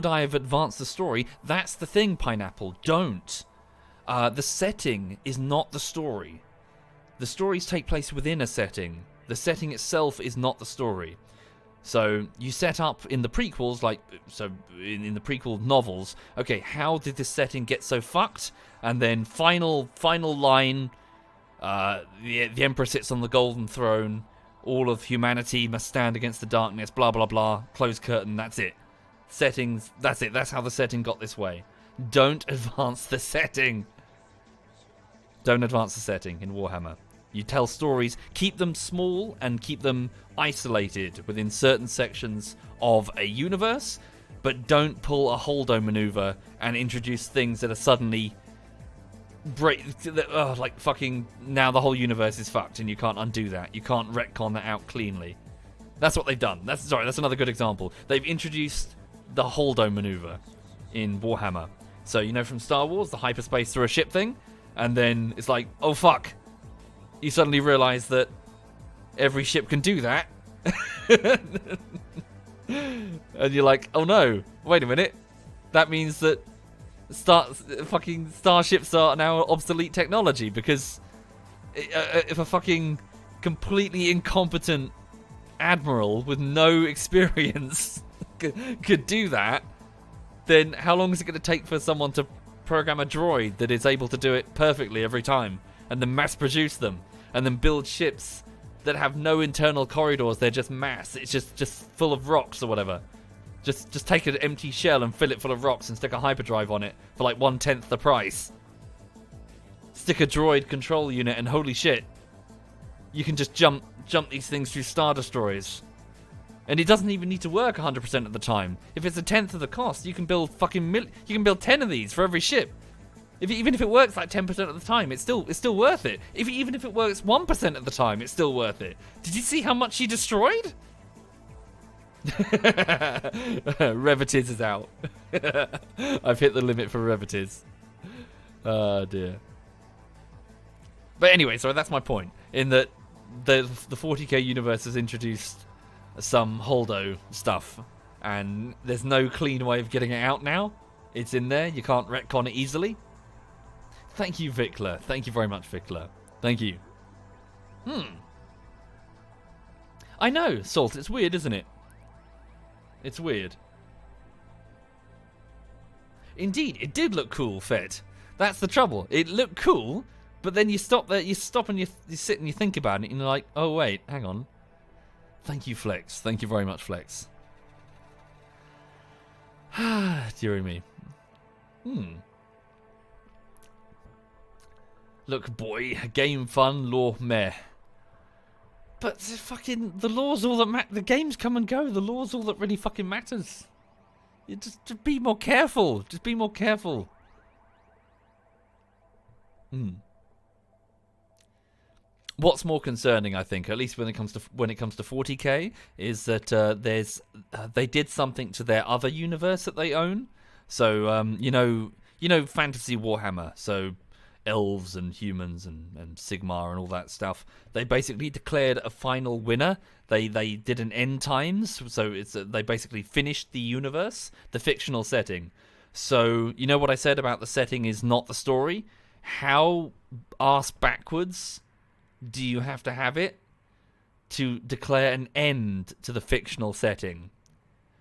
I have advanced the story? That's the thing, Pineapple. Don't. The setting is not the story. The stories take place within a setting. The setting itself is not the story. So you set up in the prequels, in the prequel novels, okay, how did this setting get so fucked? And then final line, the Emperor sits on the golden throne, all of humanity must stand against the darkness, blah blah blah, close curtain, that's it. Settings, that's it, that's how the setting got this way. Don't advance the setting. Don't advance the setting in Warhammer. You tell stories, keep them small and keep them isolated within certain sections of a universe, but don't pull a Holdo maneuver and introduce things that are suddenly like fucking now the whole universe is fucked and you can't undo that. You can't retcon that out cleanly. That's what they've done. That's another good example. They've introduced the Holdo maneuver in Warhammer. So, you know from Star Wars, the hyperspace through a ship thing, and then it's like, oh fuck. You suddenly realise that every ship can do that. And you're like, oh no, wait a minute. That means that fucking starships are now obsolete technology, because if a fucking completely incompetent admiral with no experience could do that, then how long is it going to take for someone to program a droid that is able to do it perfectly every time, and then mass produce them, and then build ships that have no internal corridors? They're just mass. It's just full of rocks or whatever. Just take an empty shell and fill it full of rocks and stick a hyperdrive on it for like 1/10 the price. Stick a droid control unit and holy shit, you can just jump these things through Star Destroyers. And it doesn't even need to work 100% of the time. If it's 1/10 of the cost, you can build you can build 10 of these for every ship. Even if it works like 10% of the time, it's still worth it. Even if it works 1% of the time, it's still worth it. Did you see how much she destroyed? Revitiz is out. I've hit the limit for Revitiz. Oh dear. But anyway, so that's my point. In that the 40k universe has introduced some Holdo stuff, and there's no clean way of getting it out now. It's in there. You can't retcon it easily. Thank you, Vikla. Thank you very much, Vikla. Thank you. I know, Salt. It's weird, isn't it? It's weird. Indeed, it did look cool, Fed. That's the trouble. It looked cool, but then you stop there, you stop and you sit and you think about it, and you're like, oh wait, hang on. Thank you, Flex. Thank you very much, Flex. Dearie me. Look, boy, game fun, lore meh. But fucking the lore's all that matters. The games come and go. The lore's all that really fucking matters. You just be more careful. Just be more careful. What's more concerning, I think, at least when it comes to 40k, is that they did something to their other universe that they own. So you know Fantasy Warhammer. So elves and humans and Sigmar and all that stuff. They basically declared a final winner. They did an end times, so they basically finished the universe, the fictional setting. So you know what I said about the setting is not the story? How arse backwards do you have to have it to declare an end to the fictional setting?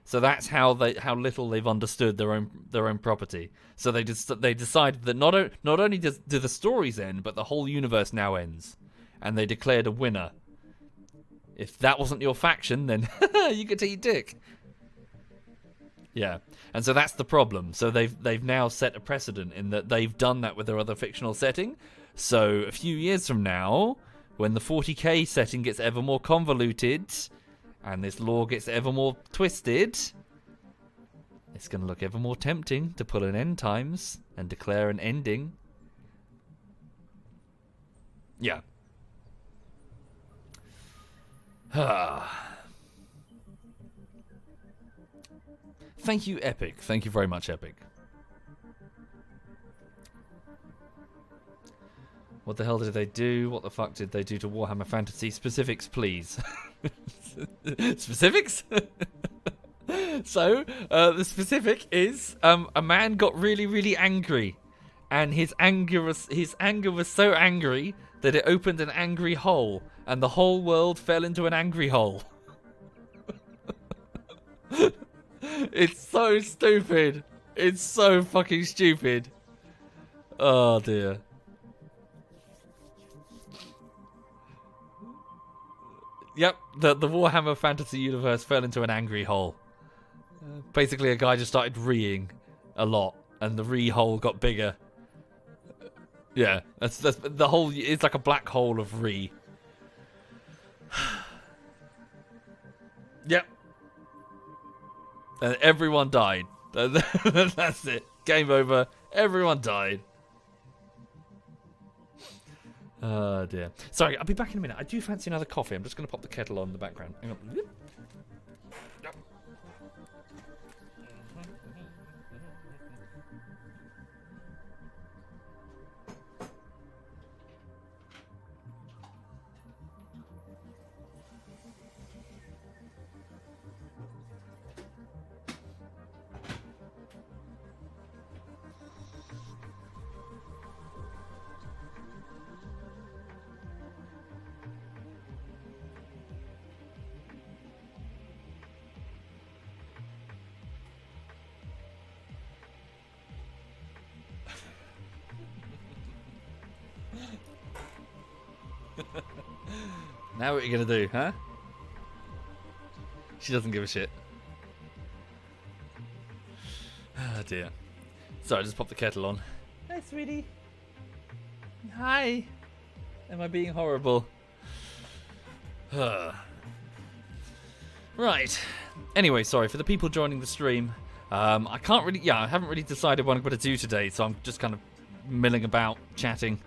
So that's how little they've understood their own property. So they decided that not only do the stories end, but the whole universe now ends, and they declared a winner. If that wasn't your faction, then you could eat dick. Yeah, and so that's the problem. So they've now set a precedent in that they've done that with their other fictional setting. So a few years from now, when the 40k setting gets ever more convoluted, and this lore gets ever more twisted, it's going to look ever more tempting to pull an end times and declare an ending. Yeah. Thank you, Epic. Thank you very much, Epic. What the hell did they do? What the fuck did they do to Warhammer Fantasy? Specifics, please. Specifics? So, the specific is a man got really, really angry. And his anger was so angry that it opened an angry hole. And the whole world fell into an angry hole. It's so stupid. It's so fucking stupid. Oh, dear. Yep, the Warhammer Fantasy universe fell into an angry hole. Basically, a guy just started reeing a lot, and the ree hole got bigger. Yeah, that's the whole. It's like a black hole of ree. Yep, and everyone died. That's it. Game over. Everyone died. Oh dear. Sorry, I'll be back in a minute. I do fancy another coffee. I'm just going to pop the kettle on in the background. Hang on. Now what are you gonna do, huh? She doesn't give a shit. Oh dear. Sorry, I just popped the kettle on. Hi, sweetie. Hi. Am I being horrible? Right. Anyway, sorry for the people joining the stream. I can't really. Yeah, I haven't really decided what I'm going to do today, so I'm just kind of milling about, chatting,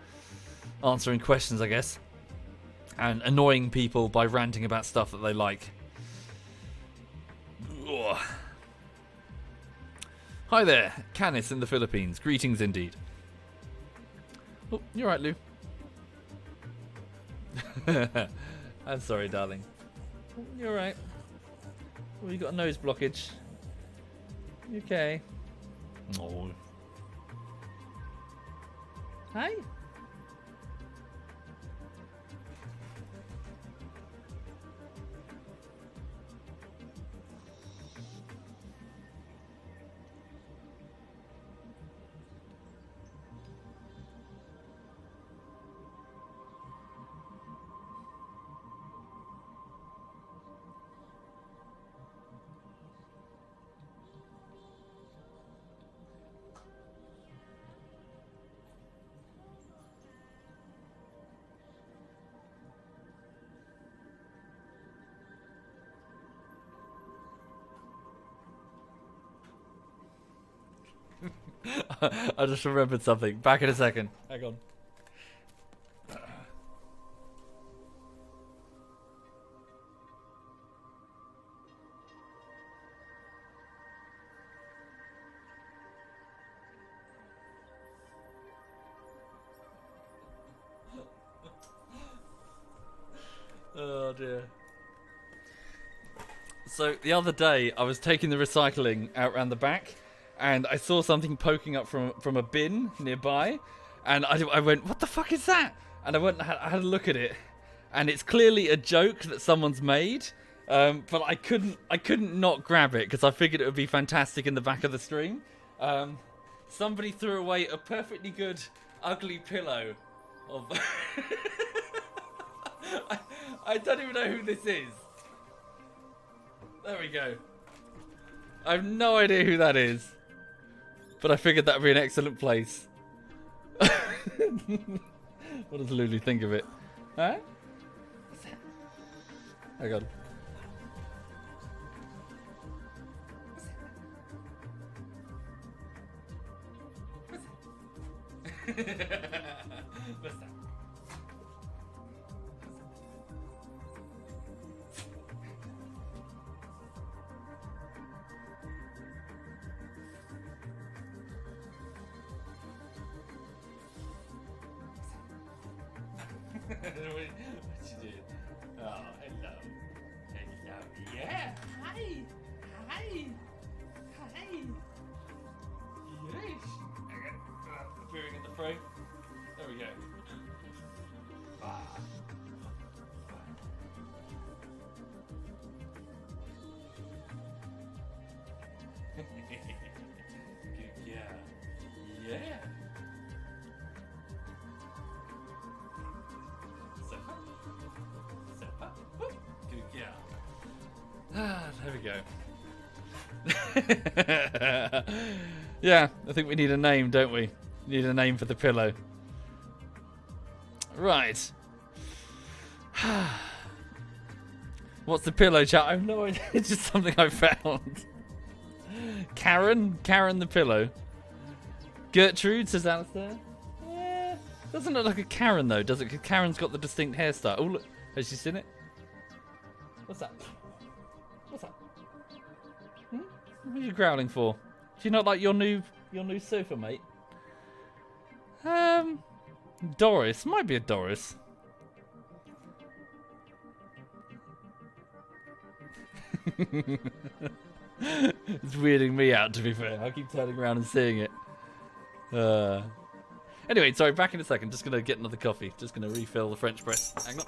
answering questions, I guess, and annoying people by ranting about stuff that they like. Ugh. Hi there, Canis in the Philippines. Greetings indeed. Oh, you're right, Lou. I'm sorry, darling. You're right. Oh, you got a nose blockage. You okay? Oh. Hi. I just remembered something. Back in a second. Hang on. Oh dear. So the other day I was taking the recycling out around the back, and I saw something poking up from a bin nearby, and I went, "What the fuck is that?" And I had a look at it, and it's clearly a joke that someone's made, but I couldn't not grab it because I figured it would be fantastic in the back of the stream. Somebody threw away a perfectly good ugly pillow of. I don't even know who this is. There we go. I have no idea who that is, but I figured that would be an excellent place. What does Lulu think of it? Huh? What's that? Oh god. What's that? What's that? What you did? Oh, hello. Hello. Yeah. Hi. Hi. Hi. Yes. Appearing in the frame. There we go. Ah. Yeah. Yeah. There we go. Yeah, I think we need a name, don't we? We need a name for the pillow. Right. What's the pillow, chat? I have no idea. It's just something I found. Karen? Karen the pillow. Gertrude, says Alistair. Yeah. Doesn't look like a Karen, though, does it? Because Karen's got the distinct hairstyle. Oh, look. Has she seen it? What's that? What's that? What are you growling for? Do you not like your new sofa, mate? Doris. Might be a Doris. It's weirding me out, to be fair. I keep turning around and seeing it. Anyway, sorry, back in a second. Just going to get another coffee. Just going to refill the French press. Hang on.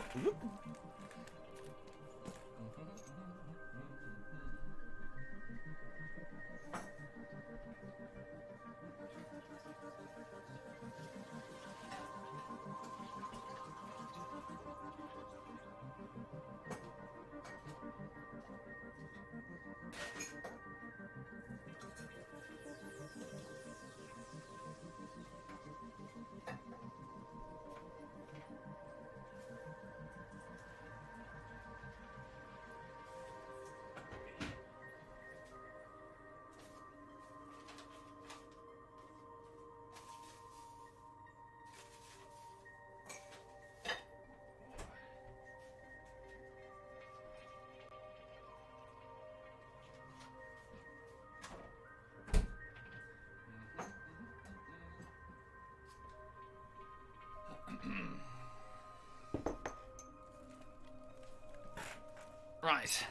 Right.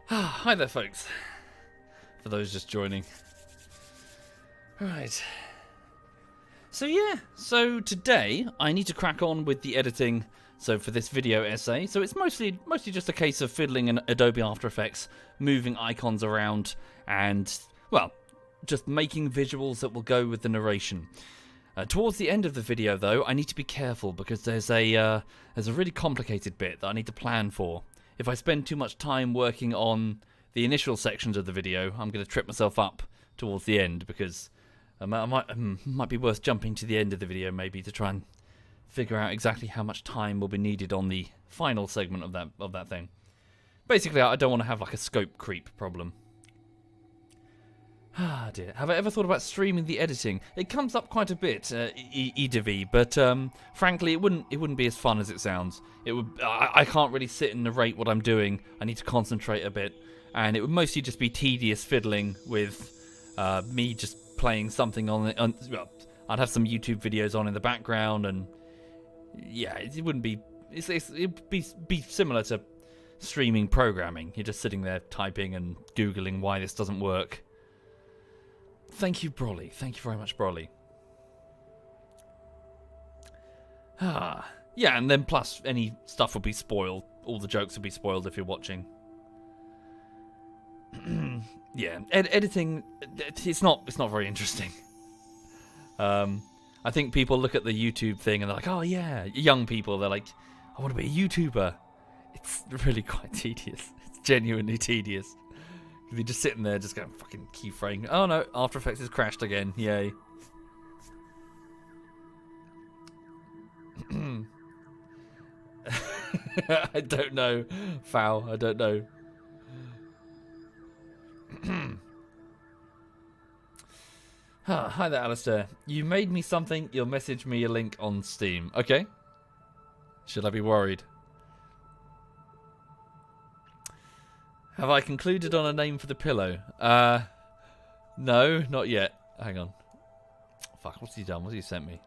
Hi there, folks. For those just joining. Right. So today I need to crack on with the editing. So for this video essay, so it's mostly just a case of fiddling in Adobe After Effects, moving icons around, and well, just making visuals that will go with the narration. Towards the end of the video, though, I need to be careful because there's a really complicated bit that I need to plan for. If I spend too much time working on the initial sections of the video, I'm going to trip myself up towards the end because it might be worth jumping to the end of the video maybe to try and figure out exactly how much time will be needed on the final segment of that thing. Basically, I don't want to have like a scope creep problem. Ah dear. Have I ever thought about streaming the editing? It comes up quite a bit, EDV, but frankly, it wouldn't be as fun as it sounds. It would. I can't really sit and narrate what I'm doing. I need to concentrate a bit, and it would mostly just be tedious fiddling with me just playing something on it. Well, I'd have some YouTube videos on in the background, and yeah, it wouldn't be. It'd be similar to streaming programming. You're just sitting there typing and googling why this doesn't work. Thank you, Brolly. Thank you very much, Brolly. Yeah, and then plus any stuff would be spoiled. All the jokes would be spoiled if you're watching. Yeah, editing, it's not very interesting. I think people look at the YouTube thing and they're like, oh yeah, young people, they're like, I want to be a YouTuber. It's really quite tedious. It's genuinely tedious. You're just sitting there, just going fucking keyframe. Oh no, After Effects has crashed again. Yay. I don't know. Foul, I don't know. Hi there, Alistair. You made me something, you'll message me a link on Steam. Okay. Should I be worried? Have I concluded on a name for the pillow? No, not yet. Hang on. Fuck, what's he done? What's he sent me?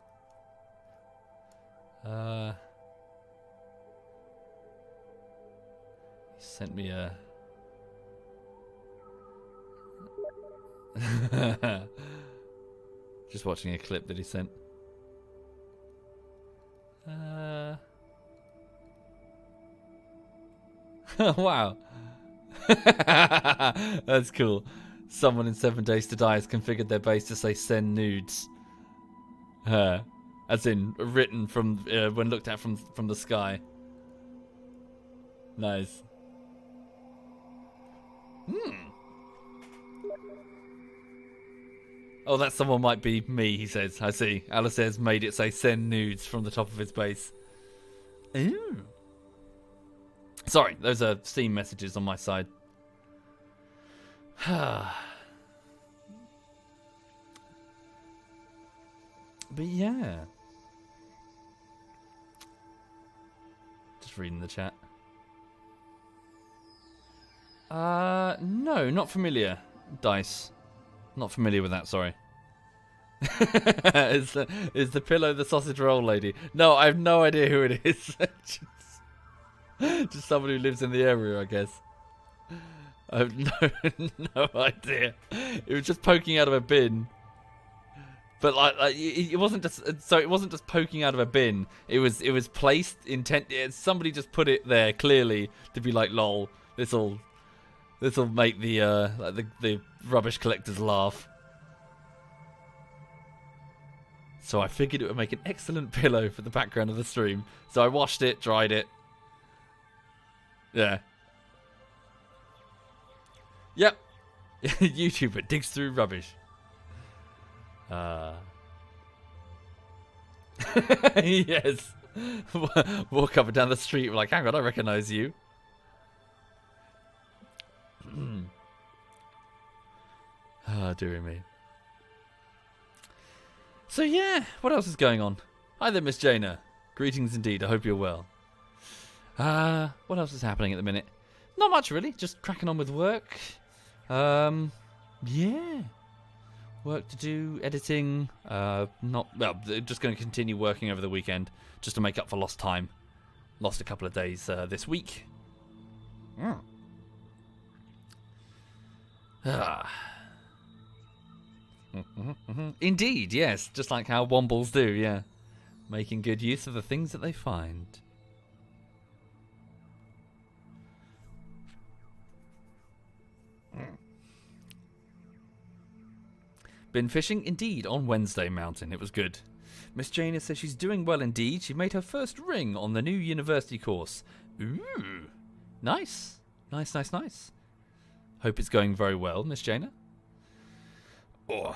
He sent me a... Just watching a clip that he sent. Wow. That's cool. Someone in 7 Days to Die has configured their base to say send nudes. As in written from when looked at from the sky. Nice. Oh, that someone might be me, he says. I see. Alistair's made it say send nudes from the top of his base. Ooh. Sorry, those are Steam messages on my side. But yeah. Just reading the chat. No, not familiar. Dice. Not familiar with that, sorry. Is the pillow the sausage roll lady? No, I have no idea who it is. Just someone who lives in the area, I guess. I have no idea. It was just poking out of a bin. But like it wasn't just so it wasn't just poking out of a bin. It was placed somebody just put it there clearly to be like, lol, this'll make the rubbish collectors laugh. So I figured it would make an excellent pillow for the background of the stream. So I washed it, dried it. Yeah. Yep. YouTuber digs through rubbish. Yes. Walk up and down the street, like, hang on, I recognise you. Dearie me. So yeah, what else is going on? Hi there, Miss Jaina. Greetings indeed. I hope you're well. What else is happening at the minute? Not much really. Just cracking on with work. Yeah. Work to do, editing. Just going to continue working over the weekend just to make up for lost time. Lost a couple of days this week. Indeed, yes. Just like how Wombles do, yeah. Making good use of the things that they find. Been fishing? Indeed, on Wednesday Mountain. It was good. Miss Jana says she's doing well indeed. She made her first ring on the new university course. Ooh. Nice. Nice, nice, nice. Hope it's going very well, Miss Jana. Oh.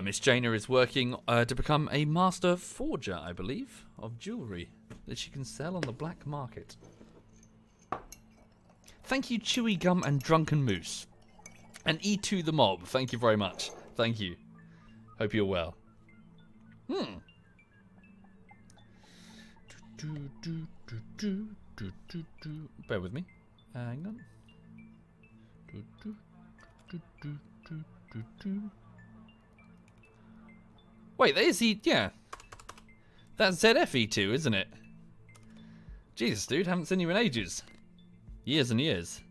Miss Jana is working to become a master forger, I believe, of jewellery that she can sell on the black market. Thank you, Chewy Gum and Drunken Moose. And E2 the Mob, thank you very much. Thank you. Hope you're well. Bear with me. Hang on. Wait, there's yeah. That's ZFE2, isn't it? Jesus, dude, haven't seen you in ages. Years and years.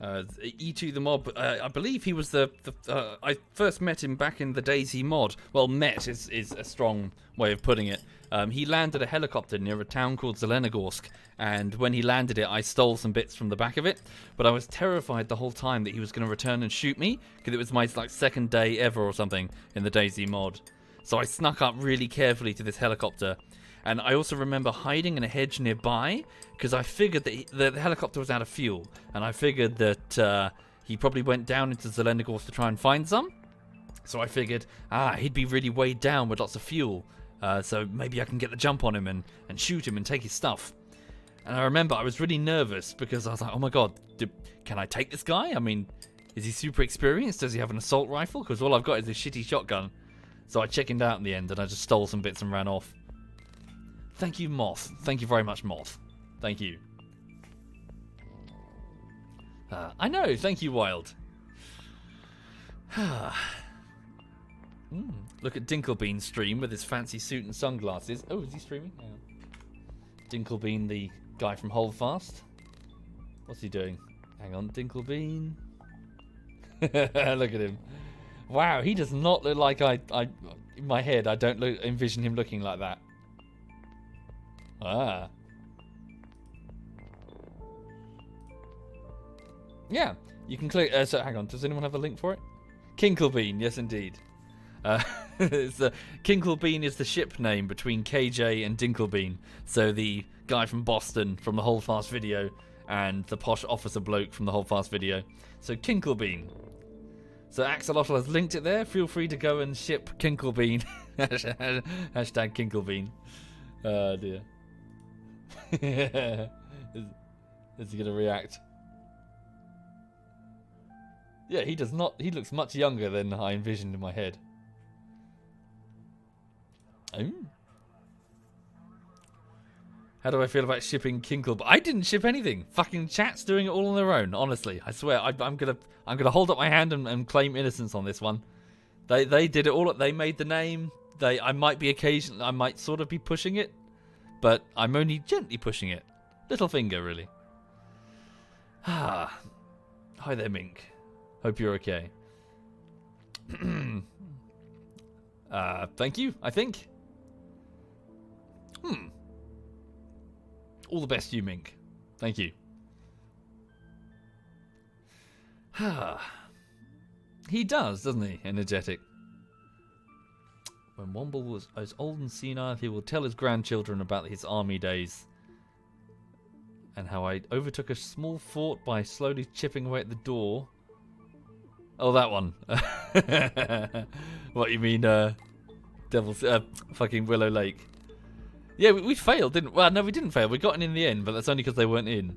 E2 the Mob, I believe he was I first met him back in the Daisy mod. Well, met is a strong way of putting it. He landed a helicopter near a town called Zelenogorsk, and when he landed it, I stole some bits from the back of it, but I was terrified the whole time that he was going to return and shoot me, because it was my second day ever or something in the Daisy mod. So I snuck up really carefully to this helicopter. And I also remember hiding in a hedge nearby because I figured that the helicopter was out of fuel. And I figured that he probably went down into Zelenogorsk to try and find some. So I figured, he'd be really weighed down with lots of fuel. So maybe I can get the jump on him and shoot him and take his stuff. And I remember I was really nervous because I was like, oh my god, can I take this guy? I mean, is he super experienced? Does he have an assault rifle? Because all I've got is this shitty shotgun. So I chickened out in the end and I just stole some bits and ran off. Thank you, Moth. Thank you very much, Moth. Thank you. I know. Thank you, Wild. Look at Dinklebean's stream with his fancy suit and sunglasses. Oh, is he streaming? Hang on. Dinklebean, the guy from Holdfast. What's he doing? Hang on, Dinklebean. Look at him. Wow, he does not look like in my head, I don't envision him looking like that. Yeah, you can click. So hang on, does anyone have a link for it? Kinklebean, yes indeed. Kinklebean is the ship name between KJ and Dinklebean. So the guy from Boston from the Holdfast video and the posh officer bloke from the Holdfast video. So Kinklebean. So Axolotl has linked it there. Feel free to go and ship Kinklebean. Hashtag Kinklebean. Oh dear. Is he going to react? Yeah, he does not. He looks much younger than I envisioned in my head. Oh. How do I feel about shipping Kinkle? I didn't ship anything. Fucking chat's doing it all on their own. Honestly, I swear. I'm gonna hold up my hand and claim innocence on this one. They did it all. They made the name. I might sort of be pushing it, but I'm only gently pushing it. Little finger, really. Hi there, Mink. Hope you're okay. Thank you, I think. All the best to you, Mink. Thank you. He does, doesn't he? Energetic. When Womble was as old and senile, he will tell his grandchildren about his army days. And how I overtook a small fort by slowly chipping away at the door. Oh, that one. What, you mean, Devil's... fucking Willow Lake. Yeah, we failed, didn't we? Well, no, we didn't fail. We got in the end, but that's only because they weren't in.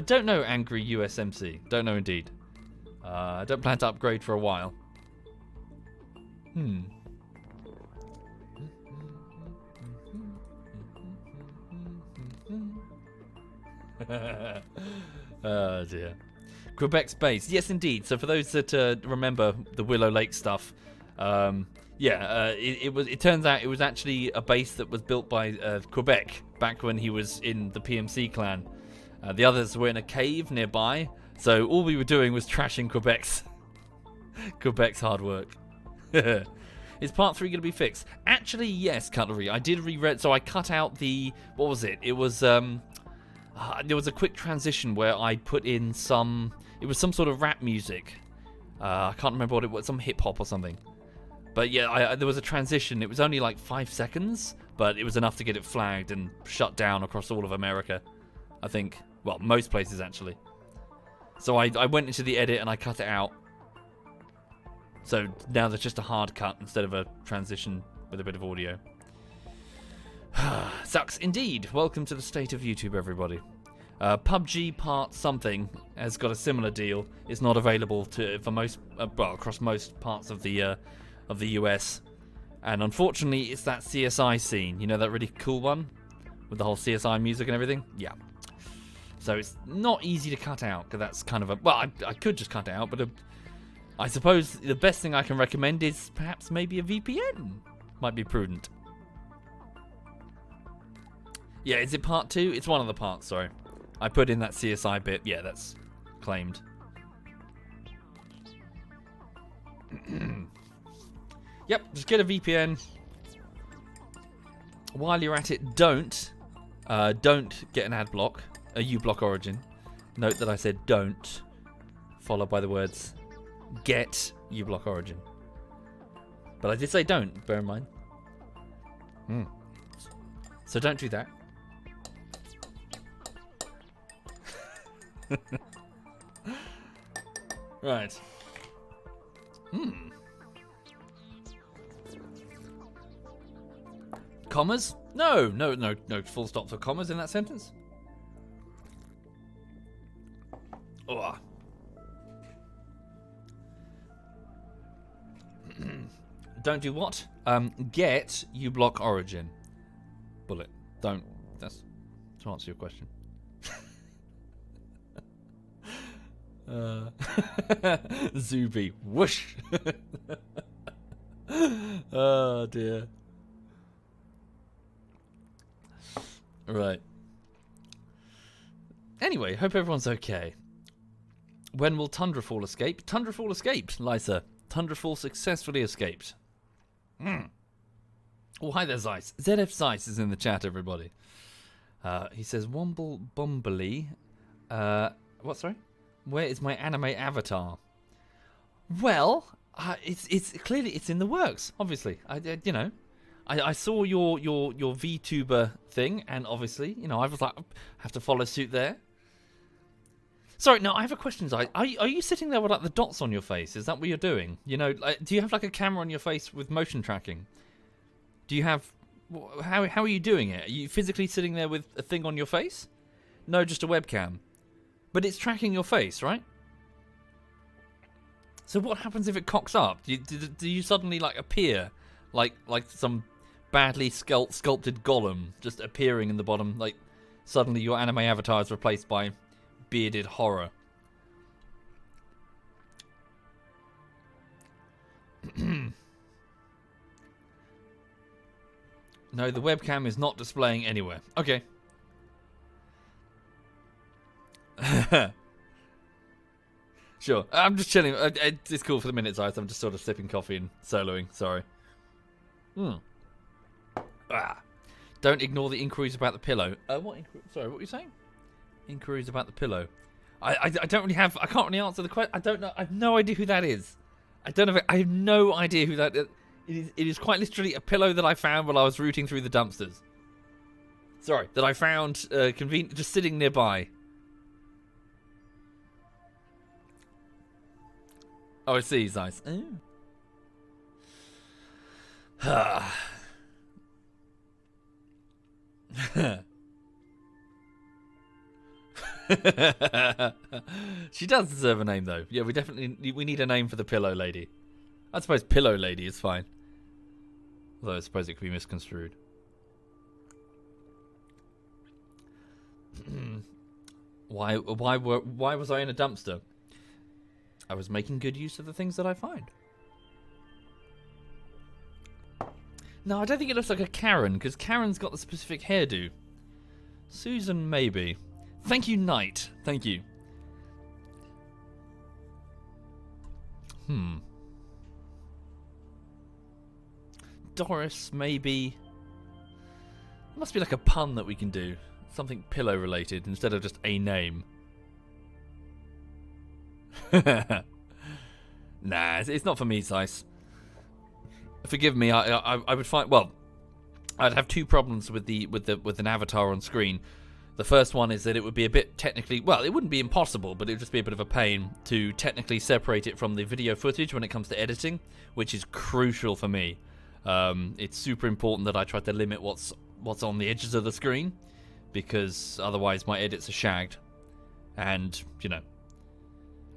Don't know, Angry USMC. Don't know indeed. Don't plan to upgrade for a while. Oh dear. Quebec's base. Yes, indeed. So for those that remember the Willow Lake stuff, it turns out it was actually a base that was built by Quebec back when he was in the PMC clan. The others were in a cave nearby, so all we were doing was trashing Quebec's hard work. Is part 3 going to be fixed? Actually, yes, Cutlery. I did reread, so I cut out the... What was it? It was... there was a quick transition where I put in some... It was some sort of rap music. I can't remember what it was. Some hip-hop or something. But yeah, there was a transition. It was only like 5 seconds, but it was enough to get it flagged and shut down across all of America, I think. Well, most places, actually. So I went into the edit and I cut it out. So now there's just a hard cut instead of a transition with a bit of audio. Sucks indeed. Welcome to the state of YouTube, everybody. PUBG Part something has got a similar deal. It's not available for most, across most parts of the US. And unfortunately, it's that CSI scene. You know, that really cool one with the whole CSI music and everything. Yeah. So it's not easy to cut out because that's kind of a... Well, I could just cut it out, but I suppose the best thing I can recommend is perhaps maybe a VPN. Might be prudent. Yeah, is it part 2? It's one of the parts, sorry. I put in that CSI bit. Yeah, that's claimed. Yep, just get a VPN. While you're at it, don't get an ad block. A uBlock origin. Note that I said don't, followed by the words get uBlock origin. But I did say don't, bear in mind. So don't do that. Right. Commas? No full stops or commas in that sentence. Oh. Don't do what? Get uBlock origin. Bullet. Don't. That's to answer your question. Zuby. Whoosh. Oh dear. Right. Anyway, hope everyone's okay. When will Tundrafall escape? Tundrafall escaped, Lysa. Tundrafall successfully escaped. Oh, hi there, Zeiss. ZF Zeiss is in the chat, everybody. He says, Womble Bumbly. What, sorry? Where is my anime avatar? Well, it's clearly it's in the works. Obviously, I saw your VTuber thing, and obviously, I was like, I have to follow suit there. Sorry, no, I have a question. Are you sitting there with like the dots on your face? Is that what you're doing? Do you have like a camera on your face with motion tracking? Do you have? How are you doing it? Are you physically sitting there with a thing on your face? No, just a webcam. But it's tracking your face, right? So what happens if it cocks up? Do you suddenly like appear like some badly sculpted golem just appearing in the bottom? Like suddenly your anime avatar is replaced by bearded horror. No, the webcam is not displaying anywhere. Okay. Sure. I'm just chilling. It's cool for the minute, guys. I'm just sort of sipping coffee and soloing. Sorry. Don't ignore the inquiries about the pillow. Sorry, what were you saying? Inquiries about the pillow. I don't really have... I can't really answer the question. I don't know. I have no idea who that is. I don't know. I have no idea who that is. It is quite literally a pillow that I found while I was rooting through the dumpsters. Sorry, that I found convenient, just sitting nearby. Oh, I see. He's nice. She does deserve a name, though. Yeah, we need a name for the pillow lady. I suppose pillow lady is fine. Although I suppose it could be misconstrued. Why was I in a dumpster? I was making good use of the things that I find. No, I don't think it looks like a Karen, because Karen's got the specific hairdo. Susan, maybe. Thank you, Knight. Thank you. Doris, maybe. It must be like a pun that we can do. Something pillow related instead of just a name. Nah, it's not for me, Zeiss. Forgive me. I would find, well, I'd have two problems with an avatar on screen. The first one is that it would be a bit technically, well, it wouldn't be impossible, but it would just be a bit of a pain to technically separate it from the video footage when it comes to editing, which is crucial for me. It's super important that I try to limit what's on the edges of the screen, because otherwise my edits are shagged. And, you know.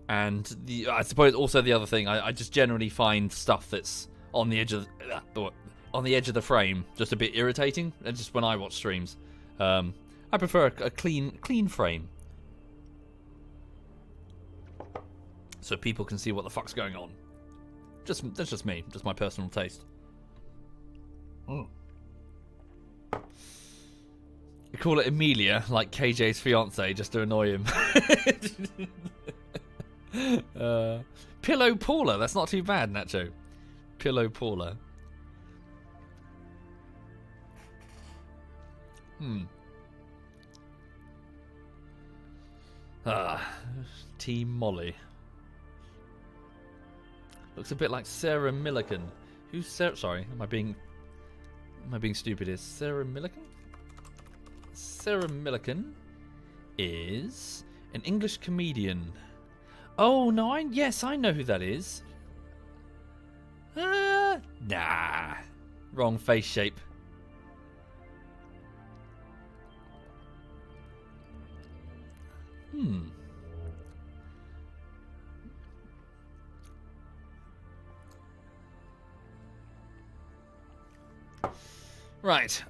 And I suppose also the other thing, I just generally find stuff that's on the edge of the frame just a bit irritating, and just when I watch streams. I prefer a clean frame, so people can see what the fuck's going on. That's just me, just my personal taste. I call it Emilia, like KJ's fiance, just to annoy him. Pillow Paula, that's not too bad, Nacho. Pillow Paula. Team Molly. Looks a bit like Sarah Millican. Who's Sarah? Sorry, am I being stupid? Is Sarah Millican? Sarah Millican is an English comedian. Oh no, yes, I know who that is. Nah, wrong face shape. Right.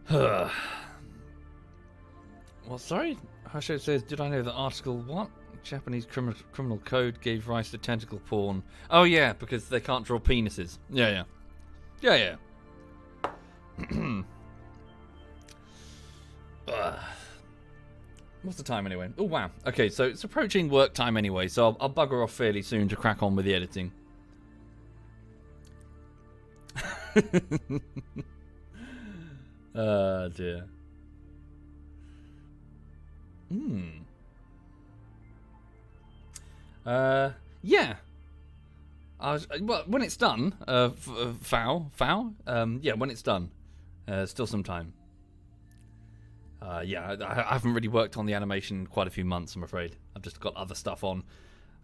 Well, sorry. Hasho says, did I know that Article what? Japanese criminal code gave rise to tentacle porn. Oh yeah, because they can't draw penises. Yeah. What's the time anyway? Oh wow. Okay, so it's approaching work time anyway, so I'll bugger off fairly soon to crack on with the editing. Dear. Yeah. Well, when it's done, foul. Yeah, when it's done, still some time. Yeah, I haven't really worked on the animation in quite a few months, I'm afraid. I've just got other stuff on.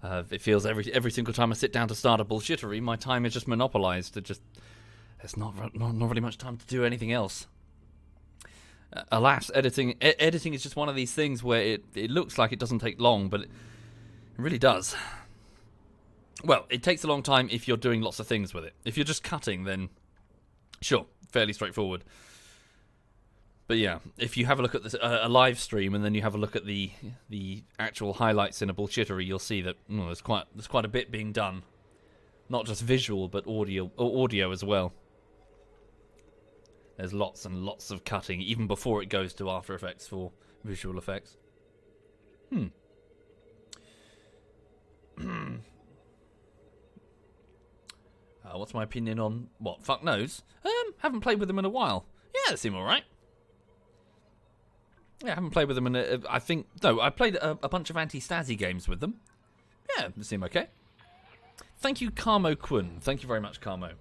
It feels every single time I sit down to start a bullshittery, my time is just monopolized. There's not really much time to do anything else. Alas, editing is just one of these things where it looks like it doesn't take long, but it really does. Well, it takes a long time if you're doing lots of things with it. If you're just cutting, then sure, fairly straightforward. But yeah, if you have a look at this, a live stream and then you have a look at the actual highlights in a bullshittery, you'll see that there's quite a bit being done, not just visual but audio as well. There's lots and lots of cutting even before it goes to After Effects for visual effects. What's my opinion on what? Fuck knows. Haven't played with them in a while. Yeah, they seem alright. Yeah, I haven't played with them in I think... No, I played a bunch of anti-Stasi games with them. Yeah, they seem okay. Thank you, Carmo Quinn. Thank you very much, Carmo.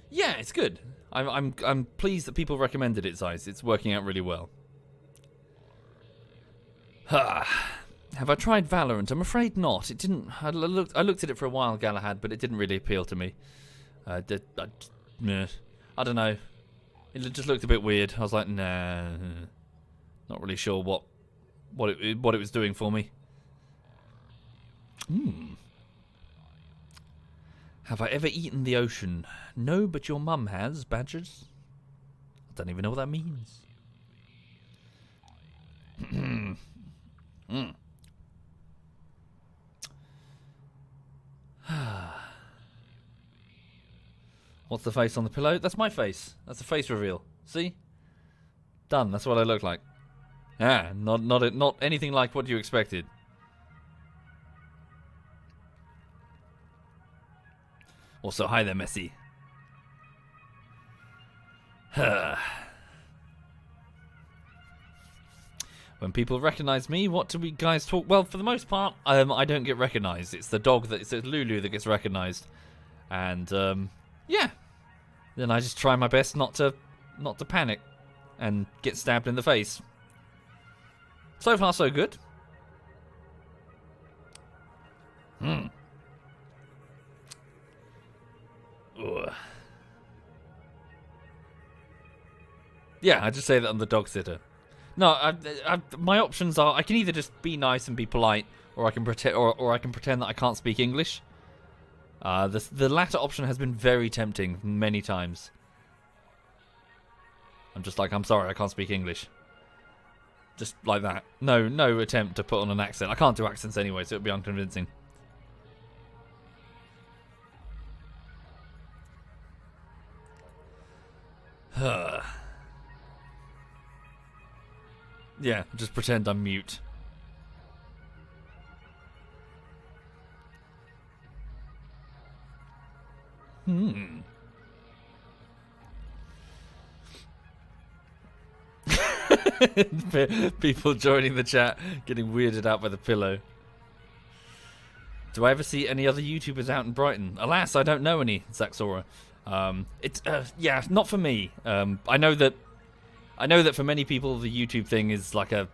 Yeah, it's good. I'm pleased that people recommended it, Zeiss. It's working out really well. Have I tried Valorant? I'm afraid not. It didn't... I looked at it for a while, Galahad, but it didn't really appeal to me. I don't know. It just looked a bit weird. I was like, nah, not really sure what it was doing for me. Have I ever eaten the ocean? No, but your mum has, Badgers. I don't even know what that means. What's the face on the pillow? That's my face. That's a face reveal. See? Done. That's what I look like. Ah, not anything like what you expected. Also, hi there, Messi. When people recognise me, what do we guys talk? Well, for the most part, I don't get recognised. It's the dog it's Lulu that gets recognised, and yeah. Then I just try my best not to panic and get stabbed in the face. So far, so good. Ugh. Yeah, I just say that I'm the dog sitter. No, my options are I can either just be nice and be polite, or I can pretend, or I can pretend that I can't speak English. The latter option has been very tempting many times. I'm just like, I'm sorry, I can't speak English. Just like that. No attempt to put on an accent. I can't do accents anyway, so it would be unconvincing. Yeah, just pretend I'm mute. People joining the chat, getting weirded out by the pillow. Do I ever see any other YouTubers out in Brighton? Alas, I don't know any, Zaxora. Yeah, not for me. I know that for many people the YouTube thing is like a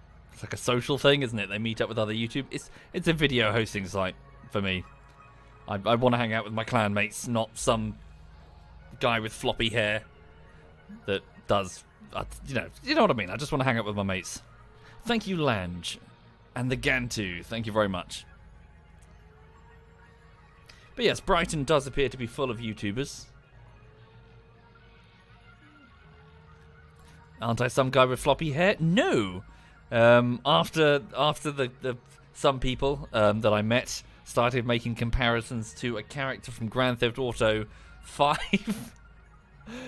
social thing, isn't it? They meet up with other YouTube. It's a video hosting site for me. I want to hang out with my clan mates, not some guy with floppy hair that does, you know what I mean. I just want to hang out with my mates. Thank you, Lange, and the Gantu. Thank you very much. But yes, Brighton does appear to be full of YouTubers. Aren't I some guy with floppy hair? No. After the some people that I met started making comparisons to a character from Grand Theft Auto 5,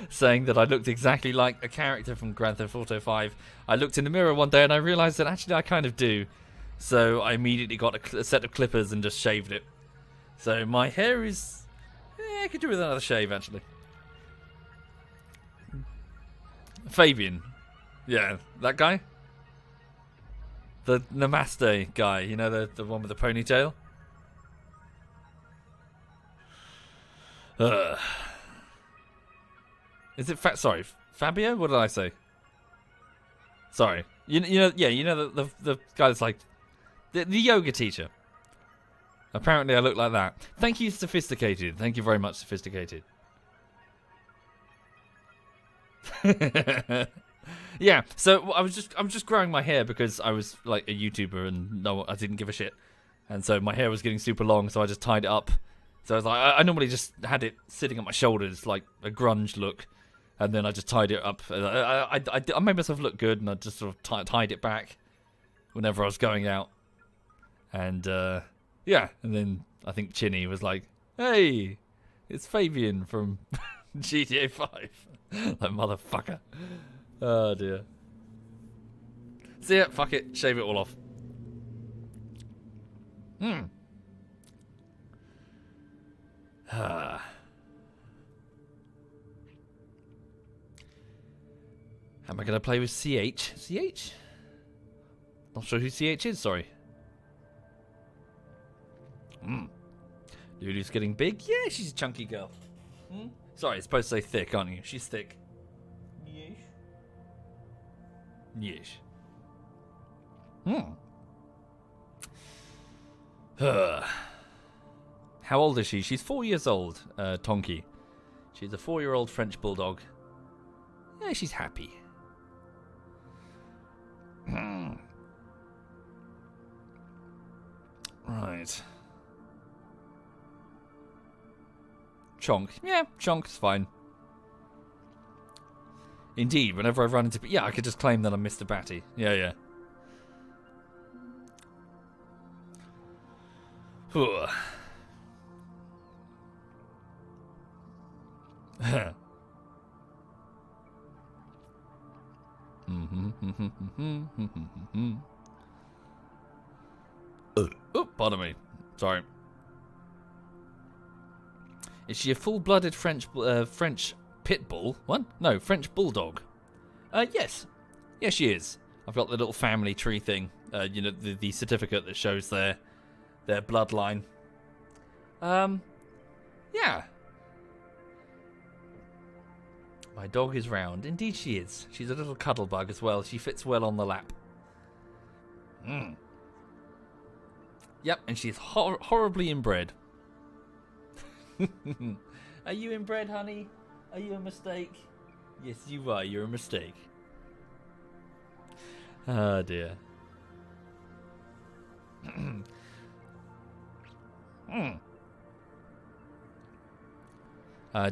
saying that I looked exactly like a character from Grand Theft Auto 5. I looked in the mirror one day and I realised that actually I kind of do. So I immediately got a set of clippers and just shaved it. So my hair is... I could do with another shave, actually. Fabian. Yeah, that guy? The Namaste guy, you know, the one with the ponytail? Is it sorry, Fabio? What did I say? Sorry. You know the guy that's like the yoga teacher. Apparently I look like that. Thank you, Sophisticated. Thank you very much, Sophisticated. Yeah, so I'm just growing my hair because I was like a YouTuber and no, I didn't give a shit. And so my hair was getting super long, so I just tied it up. So I was like, I normally just had it sitting on my shoulders like a grunge look, and then I just tied it up. I made myself look good, and I just sort of tied it back whenever I was going out. And yeah, and then I think Chinny was like, "Hey, it's Fabian from GTA 5." That motherfucker. Oh dear. See ya, fuck it, shave it all off. Am I going to play with CH? CH? Not sure who CH is, sorry. Lulu's getting big? Yeah, she's a chunky girl. Sorry, it's supposed to say thick, aren't you? She's thick. Yes. Yes. How old is she? She's 4 years old, Tonki. She's a 4-year-old French bulldog. Yeah, she's happy. Right. Chonk. Yeah, Chonk's fine. Indeed, whenever I run into... Yeah, I could just claim that I'm Mr. Batty. Yeah. Oh, pardon me. Sorry. Is she a full-blooded French pit bull? What? No, French bulldog. Yes. Yes, she is. I've got the little family tree thing. You know, the certificate that shows their bloodline. Yeah. My dog is round. Indeed she is. She's a little cuddle bug as well. She fits well on the lap. Yep, and she's horribly inbred. Are you inbred, honey? Are you a mistake? Yes, you are. You're a mistake. Oh, dear.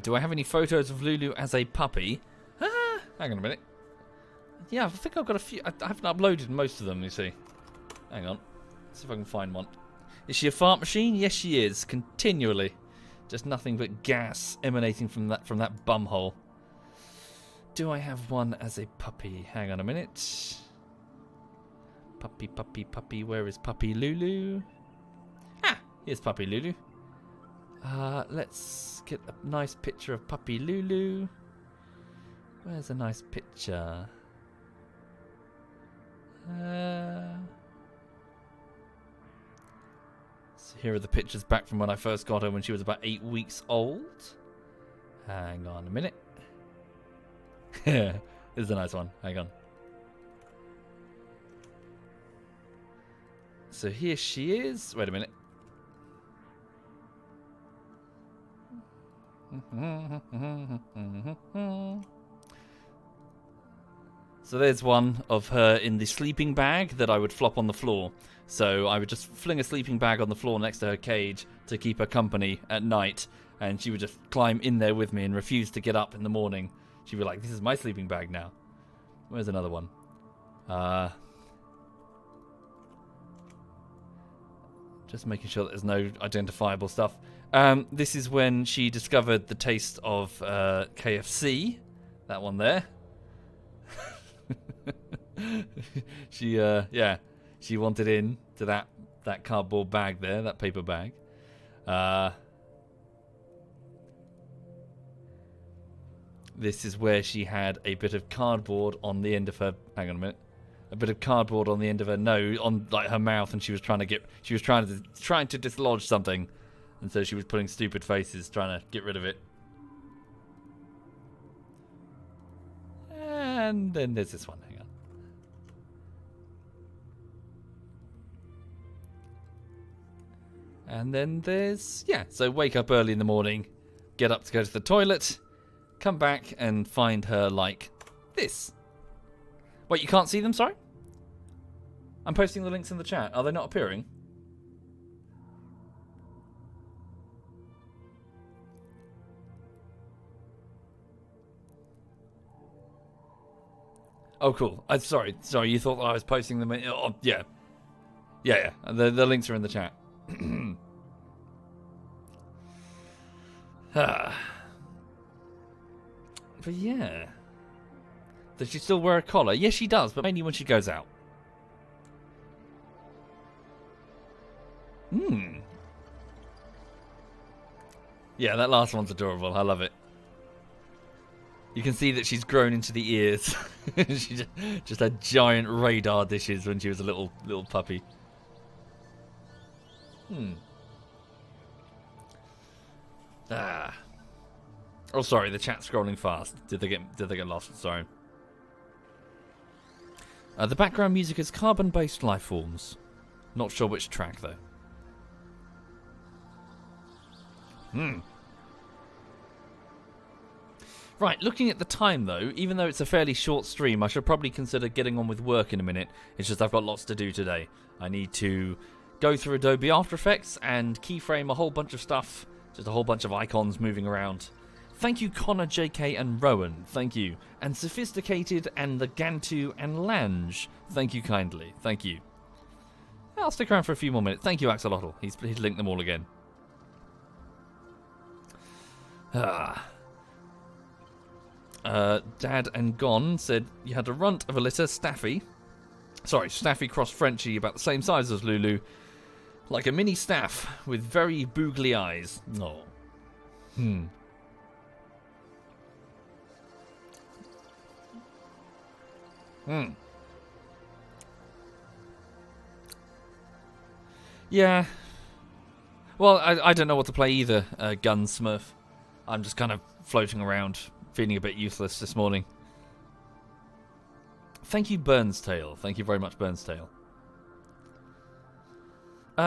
Do I have any photos of Lulu as a puppy? Hang on a minute. Yeah, I think I've got a few. I haven't uploaded most of them, you see. Hang on. See if I can find one. Is she a fart machine? Yes, she is. Continually. Just nothing but gas emanating from that bum hole. Do I have one as a puppy? Hang on a minute. Puppy. Where is puppy Lulu? Here's puppy Lulu. Let's get a nice picture of puppy Lulu. Where's a nice picture? So here are the pictures back from when I first got her when she was about 8 weeks old. Hang on a minute. This is a nice one. Hang on. So here she is. Wait a minute. So there's one of her in the sleeping bag that I would flop on the floor. So I would just fling a sleeping bag on the floor next to her cage to keep her company at night, and she would just climb in there with me and refuse to get up in the morning. She'd be like, "This is my sleeping bag now." Where's another one? Just making sure that there's no identifiable stuff. This is when she discovered the taste of KFC. That one there. She wanted in to that cardboard bag there, that paper bag. This is where she had a bit of cardboard on the end of her. Hang on a minute. A bit of cardboard on the end of her nose, on like her mouth, and she was trying to dislodge something, and so she was putting stupid faces trying to get rid of it. And then there's this one. Hang on. And then there's so wake up early in the morning, get up to go to the toilet, come back and find her like this. Wait, you can't see them? Sorry? I'm posting the links in the chat. Are they not appearing? Oh, cool. Sorry. You thought that I was posting them in... Oh, yeah. Yeah. The links are in the chat. But yeah. Does she still wear a collar? Yes, she does, but mainly when she goes out. Yeah, that last one's adorable. I love it. You can see that she's grown into the ears. She just had giant radar dishes when she was a little puppy. Ah. Oh, sorry, the chat's scrolling fast. Did they get lost? Sorry. The background music is carbon-based life forms. Not sure which track though. Right, looking at the time though, even though it's a fairly short stream, I should probably consider getting on with work in a minute. It's just I've got lots to do today. I need to go through Adobe After Effects and keyframe a whole bunch of stuff. Just a whole bunch of icons moving around. Thank you Connor, JK and Rowan. Thank you. And Sophisticated and the Gantu and Lange. Thank you kindly. Thank you. I'll stick around for a few more minutes. Thank you Axolotl. He's linked them all again. Dad and Gon said you had a runt of a litter, Staffy. Sorry, Staffy crossed Frenchie about the same size as Lulu. Like a mini staff with very boogly eyes. Oh. Yeah. Well, I don't know what to play either, Gunsmurf. I'm just kind of floating around, feeling a bit useless this morning. Thank you, Burnstail. Thank you very much, Burnstail.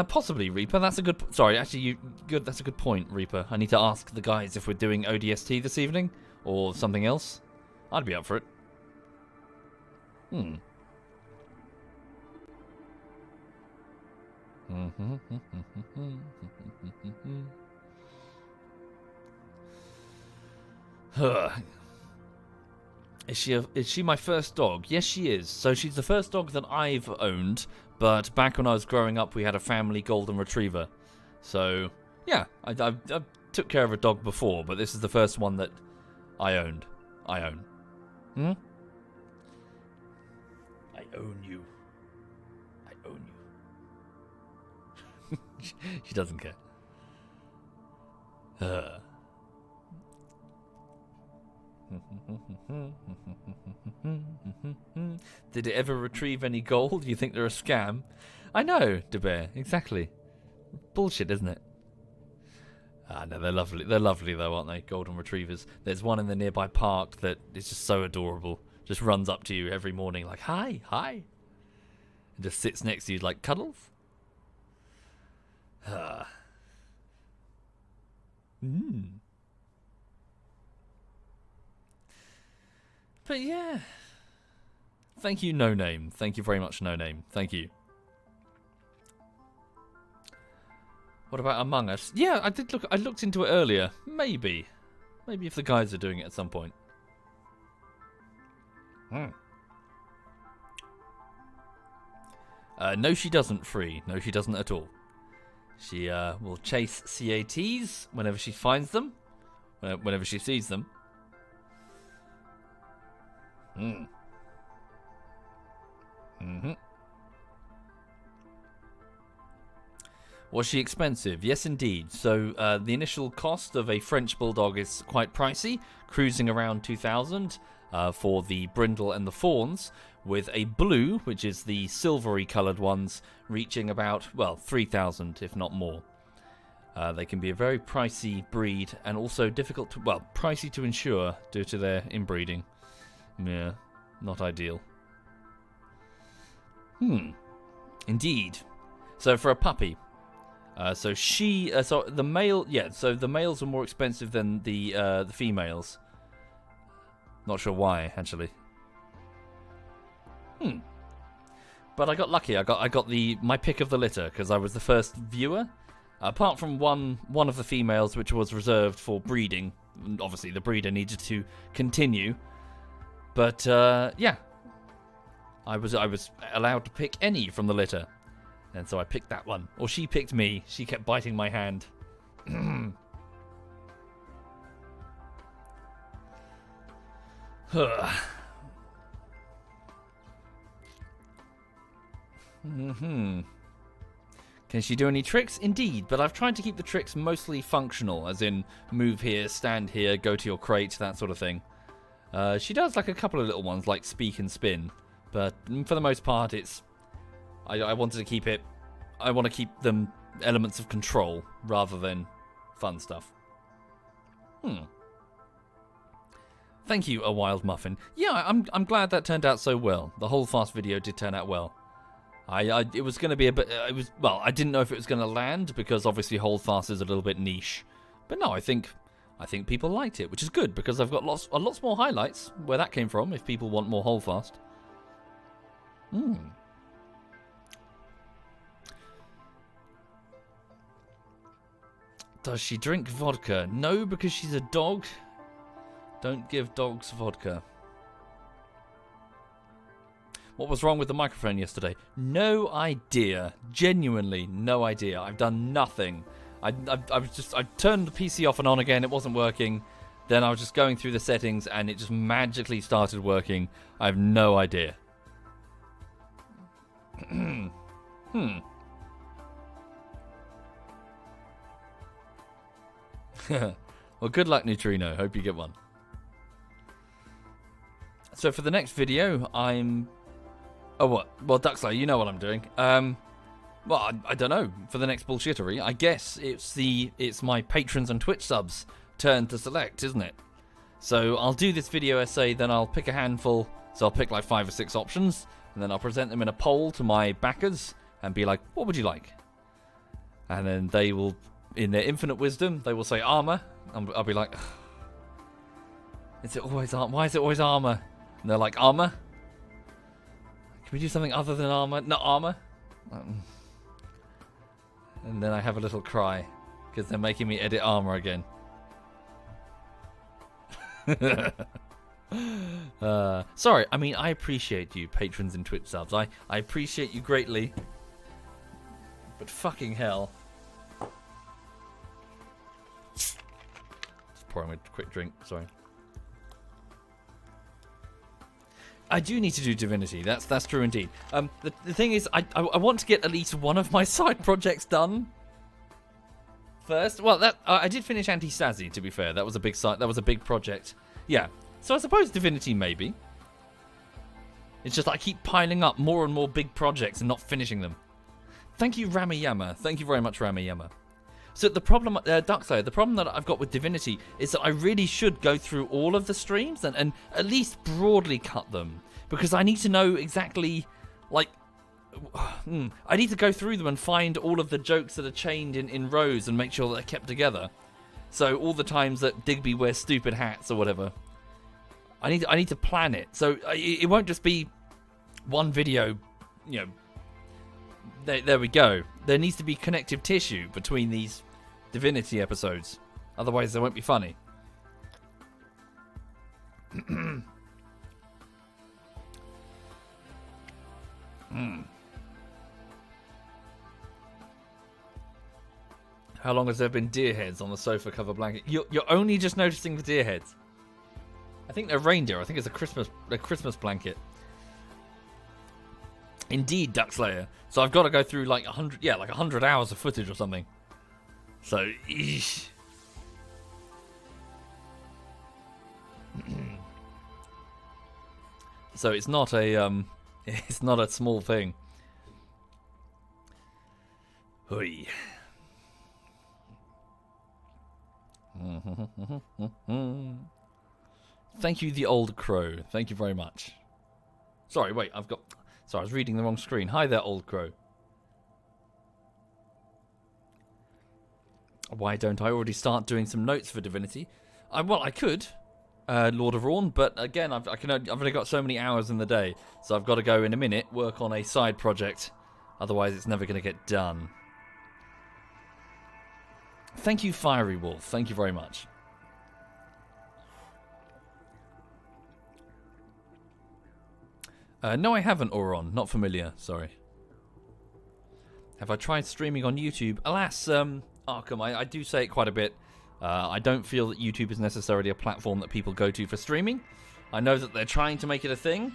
Possibly, Reaper. That's a good... Sorry, actually, that's a good point, Reaper. I need to ask the guys if we're doing ODST this evening, or something else. I'd be up for it. Is she my first dog? Yes, she is. So she's the first dog that I've owned, but back when I was growing up, we had a family golden retriever. So, yeah, I took care of a dog before, but this is the first one that I owned. I own. I own you. I own you. She doesn't care. Did it ever retrieve any gold? You think they're a scam? I know, DeBear, exactly. Bullshit, isn't it? No, they're lovely. They're lovely though, aren't they? Golden retrievers. There's one in the nearby park that is just so adorable. Just runs up to you every morning like, hi, hi. And just sits next to you like cuddles. But yeah. Thank you, No Name. Thank you very much, No Name. Thank you. What about Among Us? Yeah, I did look. I looked into it earlier. Maybe if the guys are doing it at some point. No, she doesn't. Free. No, she doesn't at all. She will chase CATs whenever she finds them, whenever she sees them. Was she expensive? Yes, indeed. So the initial cost of a French Bulldog is quite pricey, cruising around 2,000 for the brindle and the fawns, with a blue, which is the silvery coloured ones, reaching about, well, 3,000, if not more. They can be a very pricey breed and also difficult to, well, pricey to insure due to their inbreeding. Yeah, not ideal. Indeed. So for a puppy, so the male, yeah. So the males are more expensive than the females. Not sure why, actually. But I got lucky. I got my pick of the litter because I was the first viewer. Apart from one of the females, which was reserved for breeding. Obviously, the breeder needed to continue. But yeah, I was allowed to pick any from the litter. And so I picked that one. Or she picked me. She kept biting my hand. Can she do any tricks? Indeed, but I've tried to keep the tricks mostly functional, as in move here, stand here, go to your crate, that sort of thing. She does like a couple of little ones, like speak and spin, but for the most part, it's. I wanted to keep it. I want to keep them elements of control rather than fun stuff. Thank you, A Wild Muffin. Yeah, I'm glad that turned out so well. The whole fast video did turn out well. It was going to be a bit. I didn't know if it was going to land because obviously Holdfast is a little bit niche. But no, I think people liked it, which is good because I've got lots more highlights where that came from. If people want more Holdfast. Does she drink vodka? No, because she's a dog. Don't give dogs vodka. What was wrong with the microphone yesterday? No idea. Genuinely, no idea. I've done nothing. I turned the PC off and on again. It wasn't working. Then I was just going through the settings and it just magically started working. I have no idea. Well, good luck, Neutrino. Hope you get one. So for the next video, I'm... Oh, what? Well, Duxler, you know what I'm doing. Well, I don't know. For the next bullshittery, I guess it's my patrons and Twitch subs' turn to select, isn't it? So I'll do this video essay, then I'll pick a handful. So I'll pick like 5 or 6 options, and then I'll present them in a poll to my backers and be like, what would you like? And then they will, in their infinite wisdom, they will say armor. I'll be like, is it always why is it always armor? And they're like, armor? Can we do something other than armor? Not armor? And then I have a little cry because they're making me edit armor again. Sorry, I mean, I appreciate you, patrons and Twitch subs. I appreciate you greatly. But fucking hell. Just pouring a quick drink, sorry. I do need to do Divinity. That's true indeed. The thing is, I want to get at least one of my side projects done first. Well, I did finish Anti-Stasi. To be fair, that was a big site. That was a big project. Yeah. So I suppose Divinity maybe. It's just I keep piling up more and more big projects and not finishing them. Thank you, Ramayama. Thank you very much, Ramayama. So the problem, Duxo, the problem that I've got with Divinity is that I really should go through all of the streams and at least broadly cut them. Because I need to know exactly, like, I need to go through them and find all of the jokes that are chained in rows and make sure that they're kept together. So all the times that Digby wears stupid hats or whatever, I need to plan it. So it won't just be one video, you know. There we go. There needs to be connective tissue between these Divinity episodes. Otherwise, they won't be funny. How long has there been deer heads on the sofa cover blanket? You're only just noticing the deer heads. I think they're reindeer. I think it's a Christmas blanket. Indeed, Duckslayer. So I've got to go through like 100 hours of footage or something. So, eesh. So it's not a small thing. Hoi. Thank you, the old crow. Thank you very much. Sorry, wait, Sorry, I was reading the wrong screen. Hi there, old crow. Why don't I already start doing some notes for Divinity? Well, I could, Lord of Rawn, but again, I've only got so many hours in the day, so I've got to go in a minute, work on a side project. Otherwise, it's never going to get done. Thank you, Fiery Wolf. Thank you very much. No, I haven't, Auron. Not familiar. Sorry. Have I tried streaming on YouTube? Alas, Arkham, I do say it quite a bit. I don't feel that YouTube is necessarily a platform that people go to for streaming. I know that they're trying to make it a thing,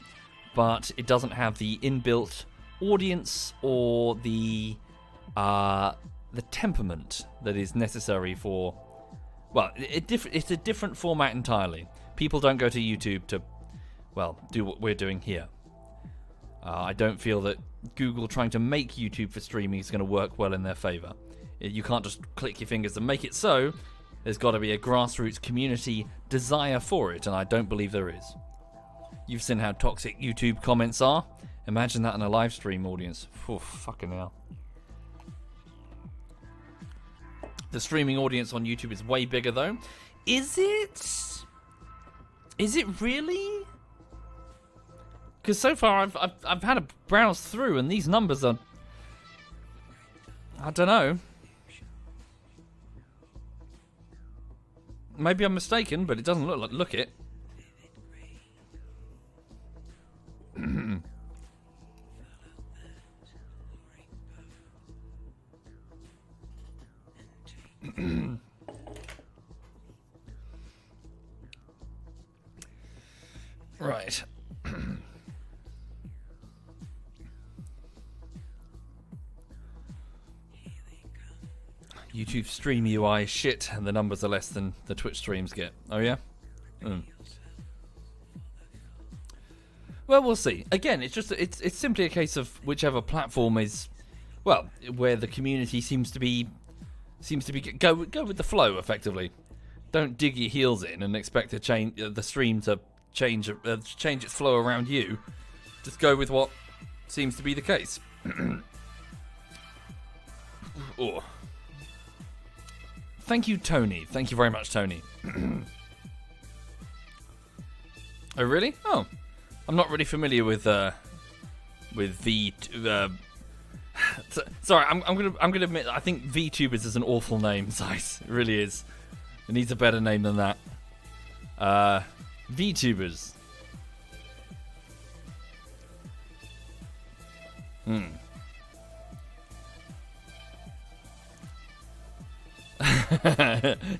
but it doesn't have the inbuilt audience or the temperament that is necessary for... Well, it's a different format entirely. People don't go to YouTube to, well, do what we're doing here. I don't feel that Google trying to make YouTube for streaming is going to work well in their favour. You can't just click your fingers and make it so. There's got to be a grassroots community desire for it, and I don't believe there is. You've seen how toxic YouTube comments are. Imagine that in a live stream audience. Oh, fucking hell. The streaming audience on YouTube is way bigger, though. Is it? Is it really? Because so far I've had a browse through, and these numbers are, I don't know. Maybe I'm mistaken, but it doesn't look it. Right. YouTube stream UI is shit, and the numbers are less than the Twitch streams get. Oh yeah? Well, we'll see. Again, it's simply a case of whichever platform is, well, where the community seems to be go with the flow effectively. Don't dig your heels in and expect to change the stream to change its flow around you. Just go with what seems to be the case. Oh. Thank you, Tony. Thank you very much, Tony. Oh, really? Oh, I'm not really familiar with V. Sorry, I'm gonna admit I think VTubers is an awful name, Zeiss. It really is. It needs a better name than that. VTubers.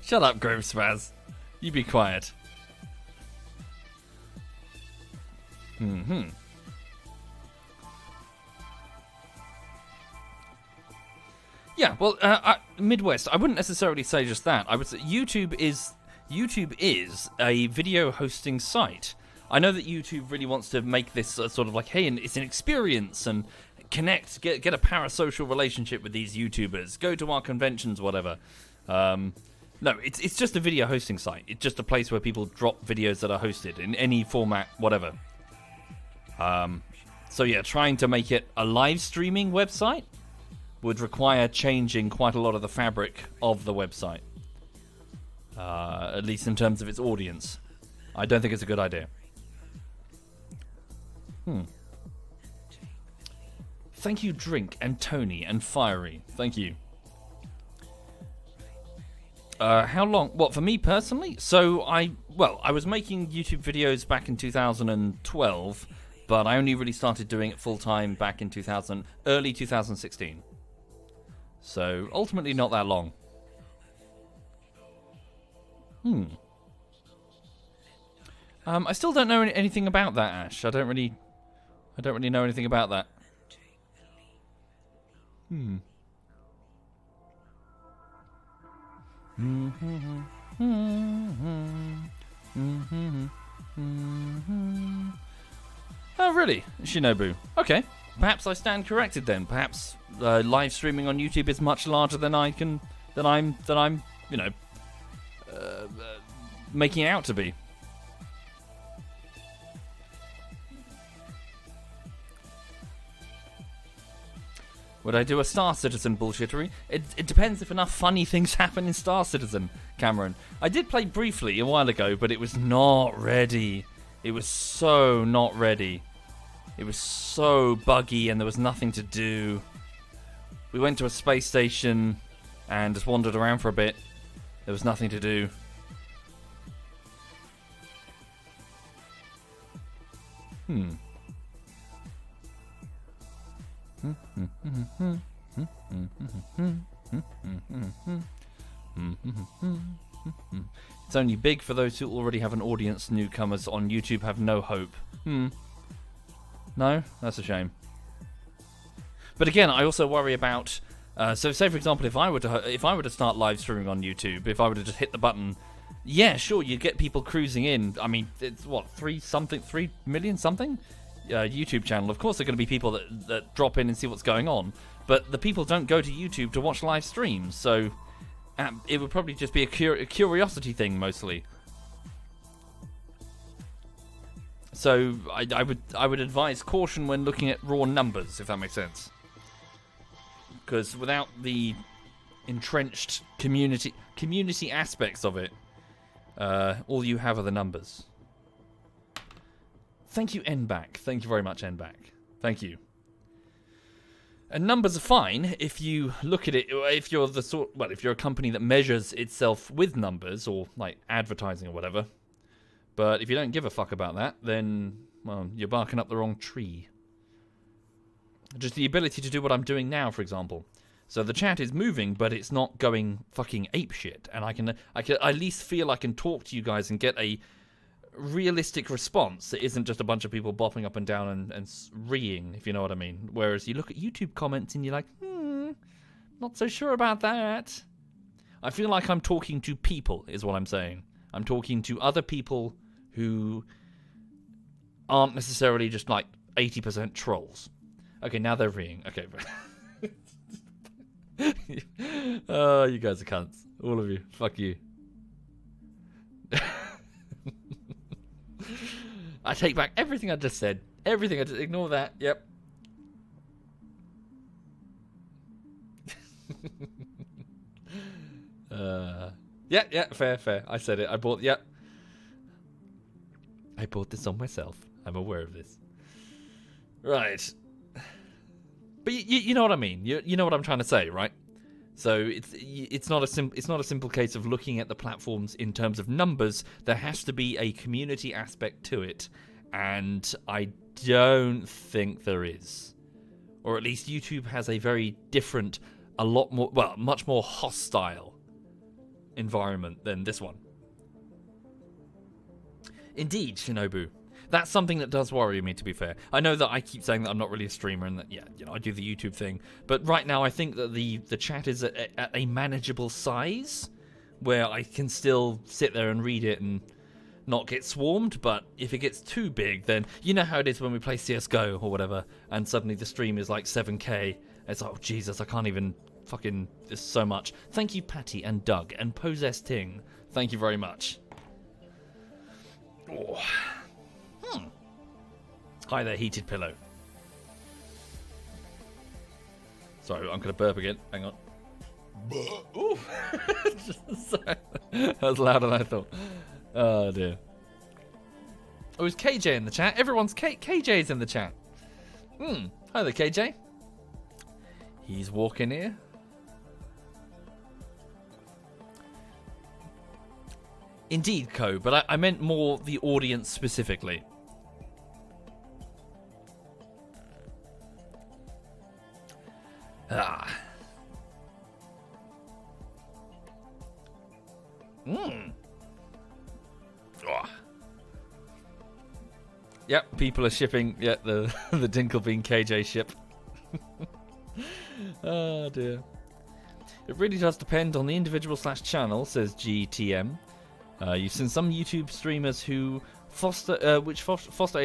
Shut up, Grove Spaz. You be quiet. Yeah, well, Midwest. I wouldn't necessarily say just that. I would say YouTube is a video hosting site. I know that YouTube really wants to make this sort of like, hey, it's an experience and connect, get a parasocial relationship with these YouTubers. Go to our conventions, whatever. No, it's just a video hosting site. It's just a place where people drop videos that are hosted in any format, whatever. So yeah, trying to make it a live streaming website would require changing quite a lot of the fabric of the website. At least in terms of its audience. I don't think it's a good idea. Thank you, Drink, and Tony, and Fiery. Thank you. How long? What, for me personally? So, I was making YouTube videos back in 2012, but I only really started doing it full-time back in early 2016. So, ultimately not that long. I still don't know anything about that, Ash. I don't really know anything about that. Oh, really? Shinobu. Okay. Perhaps I stand corrected then. Perhaps live streaming on YouTube is much larger than I'm, you know, making it out to be. Would I do a Star Citizen bullshittery? It depends if enough funny things happen in Star Citizen, Cameron. I did play briefly a while ago, but it was not ready. It was so not ready. It was so buggy and there was nothing to do. We went to a space station and just wandered around for a bit. There was nothing to do. It's only big for those who already have an audience. Newcomers on YouTube have no hope. No? That's a shame. But again, I also worry about... so say, for example, if I were to start live streaming on YouTube, if I were to just hit the button Yeah, sure, you get people cruising in. I mean, it's what, 3 million something? YouTube channel. Of course, there are going to be people that drop in and see what's going on, but the people don't go to YouTube to watch live streams, so it would probably just be a curiosity thing mostly. So I would advise caution when looking at raw numbers, if that makes sense, because without the entrenched community aspects of it, all you have are the numbers. Thank you, NBack. Thank you very much, NBack. Thank you. And numbers are fine if you look at it. If you're if you're a company that measures itself with numbers or like advertising or whatever. But if you don't give a fuck about that, then well, you're barking up the wrong tree. Just the ability to do what I'm doing now, for example. So the chat is moving, but it's not going fucking apeshit, and I can at least feel I can talk to you guys and get a realistic response that isn't just a bunch of people bopping up and down and reeing, if you know what I mean. Whereas you look at YouTube comments and you're like, not so sure about that. I feel like I'm talking to people, is what I'm saying. I'm talking to other people who aren't necessarily just like 80% trolls. Okay, now they're reeing. Okay. Oh, you guys are cunts. All of you. Fuck you. I take back everything I just said. Everything I just... Ignore that. Yep. Yeah, fair. I said it. I bought this on myself. I'm aware of this. Right. But you know what I mean. You know what I'm trying to say, right? So it's not a simple case of looking at the platforms in terms of numbers. There has to be a community aspect to it, and I don't think there is. Or at least YouTube has a very different, much more hostile environment than this one. Indeed, Shinobu. That's something that does worry me, to be fair. I know that I keep saying that I'm not really a streamer and that, I do the YouTube thing. But right now, I think that the chat is at a manageable size where I can still sit there and read it and not get swarmed. But if it gets too big, then you know how it is when we play CSGO or whatever, and suddenly the stream is like 7K. It's like, oh, Jesus, I can't even fucking... There's so much. Thank you, Patty and Doug and Possessed Ting. Thank you very much. Oh. Hi there, heated pillow. Sorry, I'm going to burp again. Hang on. Ooh. Sorry. That was louder than I thought. Oh, dear. Oh, is KJ in the chat? Everyone's... KJ's in the chat. Hi there, KJ. He's walking here. Indeed, Co, but I meant more the audience specifically. Ah. Oh. Yep, people are shipping the the Dinklebean KJ ship. Oh dear. It really does depend on the individual / channel, says GTM. You've seen some YouTube streamers who foster a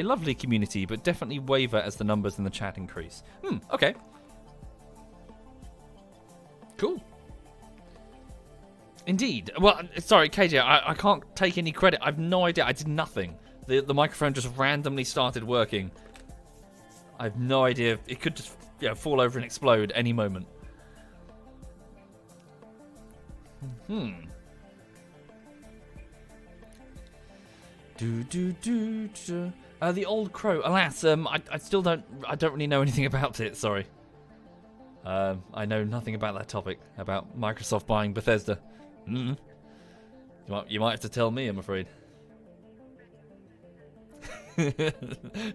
lovely community, but definitely waver as the numbers in the chat increase. Okay. Cool. Indeed. Well, sorry, KJ, I can't take any credit. I have no idea. I did nothing. The microphone just randomly started working. I have no idea. It could just fall over and explode any moment. The Old Crow. Alas, I still don't really know anything about it. Sorry. I know nothing about that topic, about Microsoft buying Bethesda. You might have to tell me, I'm afraid.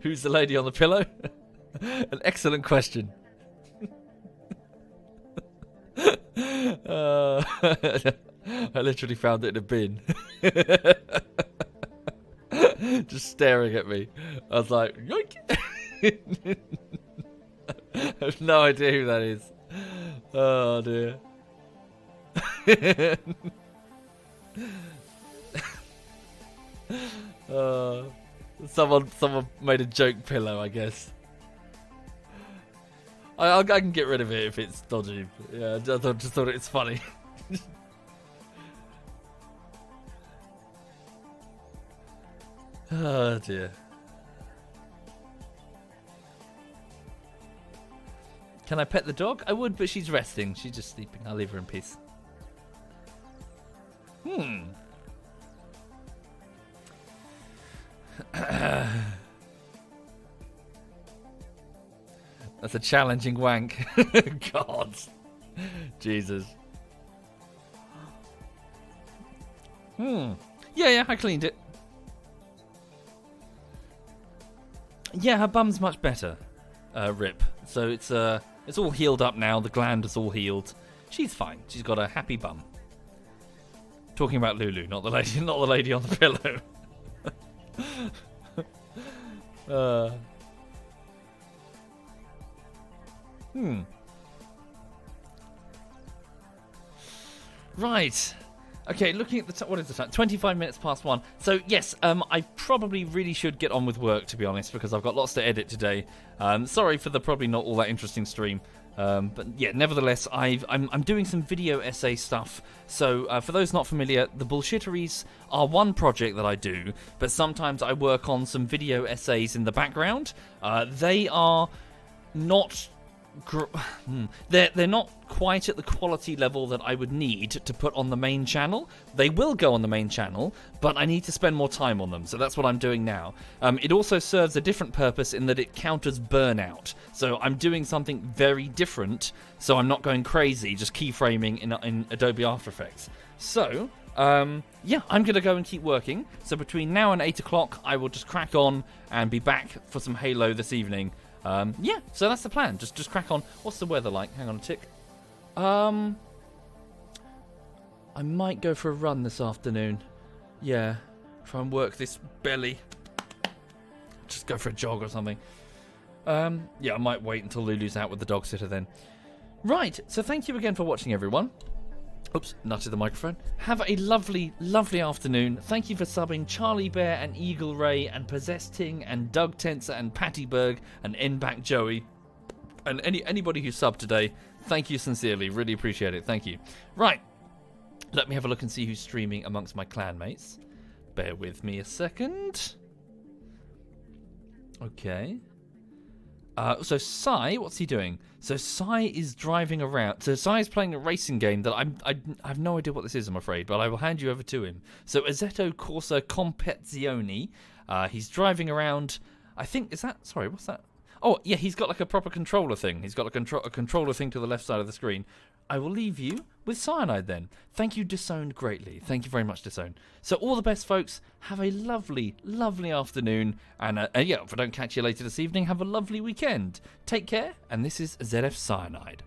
Who's the lady on the pillow? An excellent question. I literally found it in a bin. Just staring at me. I was like, yoink! I have no idea who that is. Oh dear. Someone made a joke pillow, I guess. I can get rid of it if it's dodgy. Yeah, I just thought it's funny. Oh dear. Can I pet the dog? I would, but she's resting. She's just sleeping. I'll leave her in peace. That's a challenging wank. God. Jesus. Yeah, I cleaned it. Yeah, her bum's much better. Rip. So it's all healed up now. The gland is all healed. She's fine. She's got a happy bum. Talking about Lulu, not the lady on the pillow. Right. Okay, looking at the what is the time? 25 minutes past 1. So yes, I probably really should get on with work, to be honest, because I've got lots to edit today. Sorry for the probably not all that interesting stream. But yeah, nevertheless, I'm doing some video essay stuff. So for those not familiar, the bullshiteries are one project that I do, but sometimes I work on some video essays in the background. They are not... They're not quite at the quality level that I would need to put on the main channel. They will go on the main channel, but I need to spend more time on them, so that's what I'm doing now. It also serves a different purpose in that it counters burnout. So I'm doing something very different, so I'm not going crazy just keyframing in Adobe After Effects. So yeah, I'm going to go and keep working. So between now and 8 o'clock, I will just crack on and be back for some Halo this evening. Yeah, so that's the plan. Just crack on. What's the weather like? Hang on a tick. I might go for a run this afternoon. Yeah, try and work this belly. Just go for a jog or something. Yeah, I might wait until Lulu's out with the dog sitter then. Right, so thank you again for watching, everyone. Oops, nutted the microphone. Have a lovely, lovely afternoon. Thank you for subbing Charlie Bear and Eagle Ray and Possessed Ting and Doug Tenser and Patty Berg and N-Back Joey. And anybody who subbed today, thank you sincerely. Really appreciate it. Thank you. Right. Let me have a look and see who's streaming amongst my clanmates. Bear with me a second. Okay. So Sai, what's he doing? So Sai is driving around. So Sai is playing a racing game that I have no idea what this is, I'm afraid, but I will hand you over to him. So Assetto Corsa Competizione. He's driving around. I think, is that, sorry, what's that? Oh, yeah, he's got like a proper controller thing. He's got a controller thing to the left side of the screen. I will leave you with Cyanide then. Thank you, Disowned, greatly. Thank you very much, Disowned. So all the best, folks. Have a lovely, lovely afternoon. And yeah, if I don't catch you later this evening, have a lovely weekend. Take care. And this is ZF Cyanide.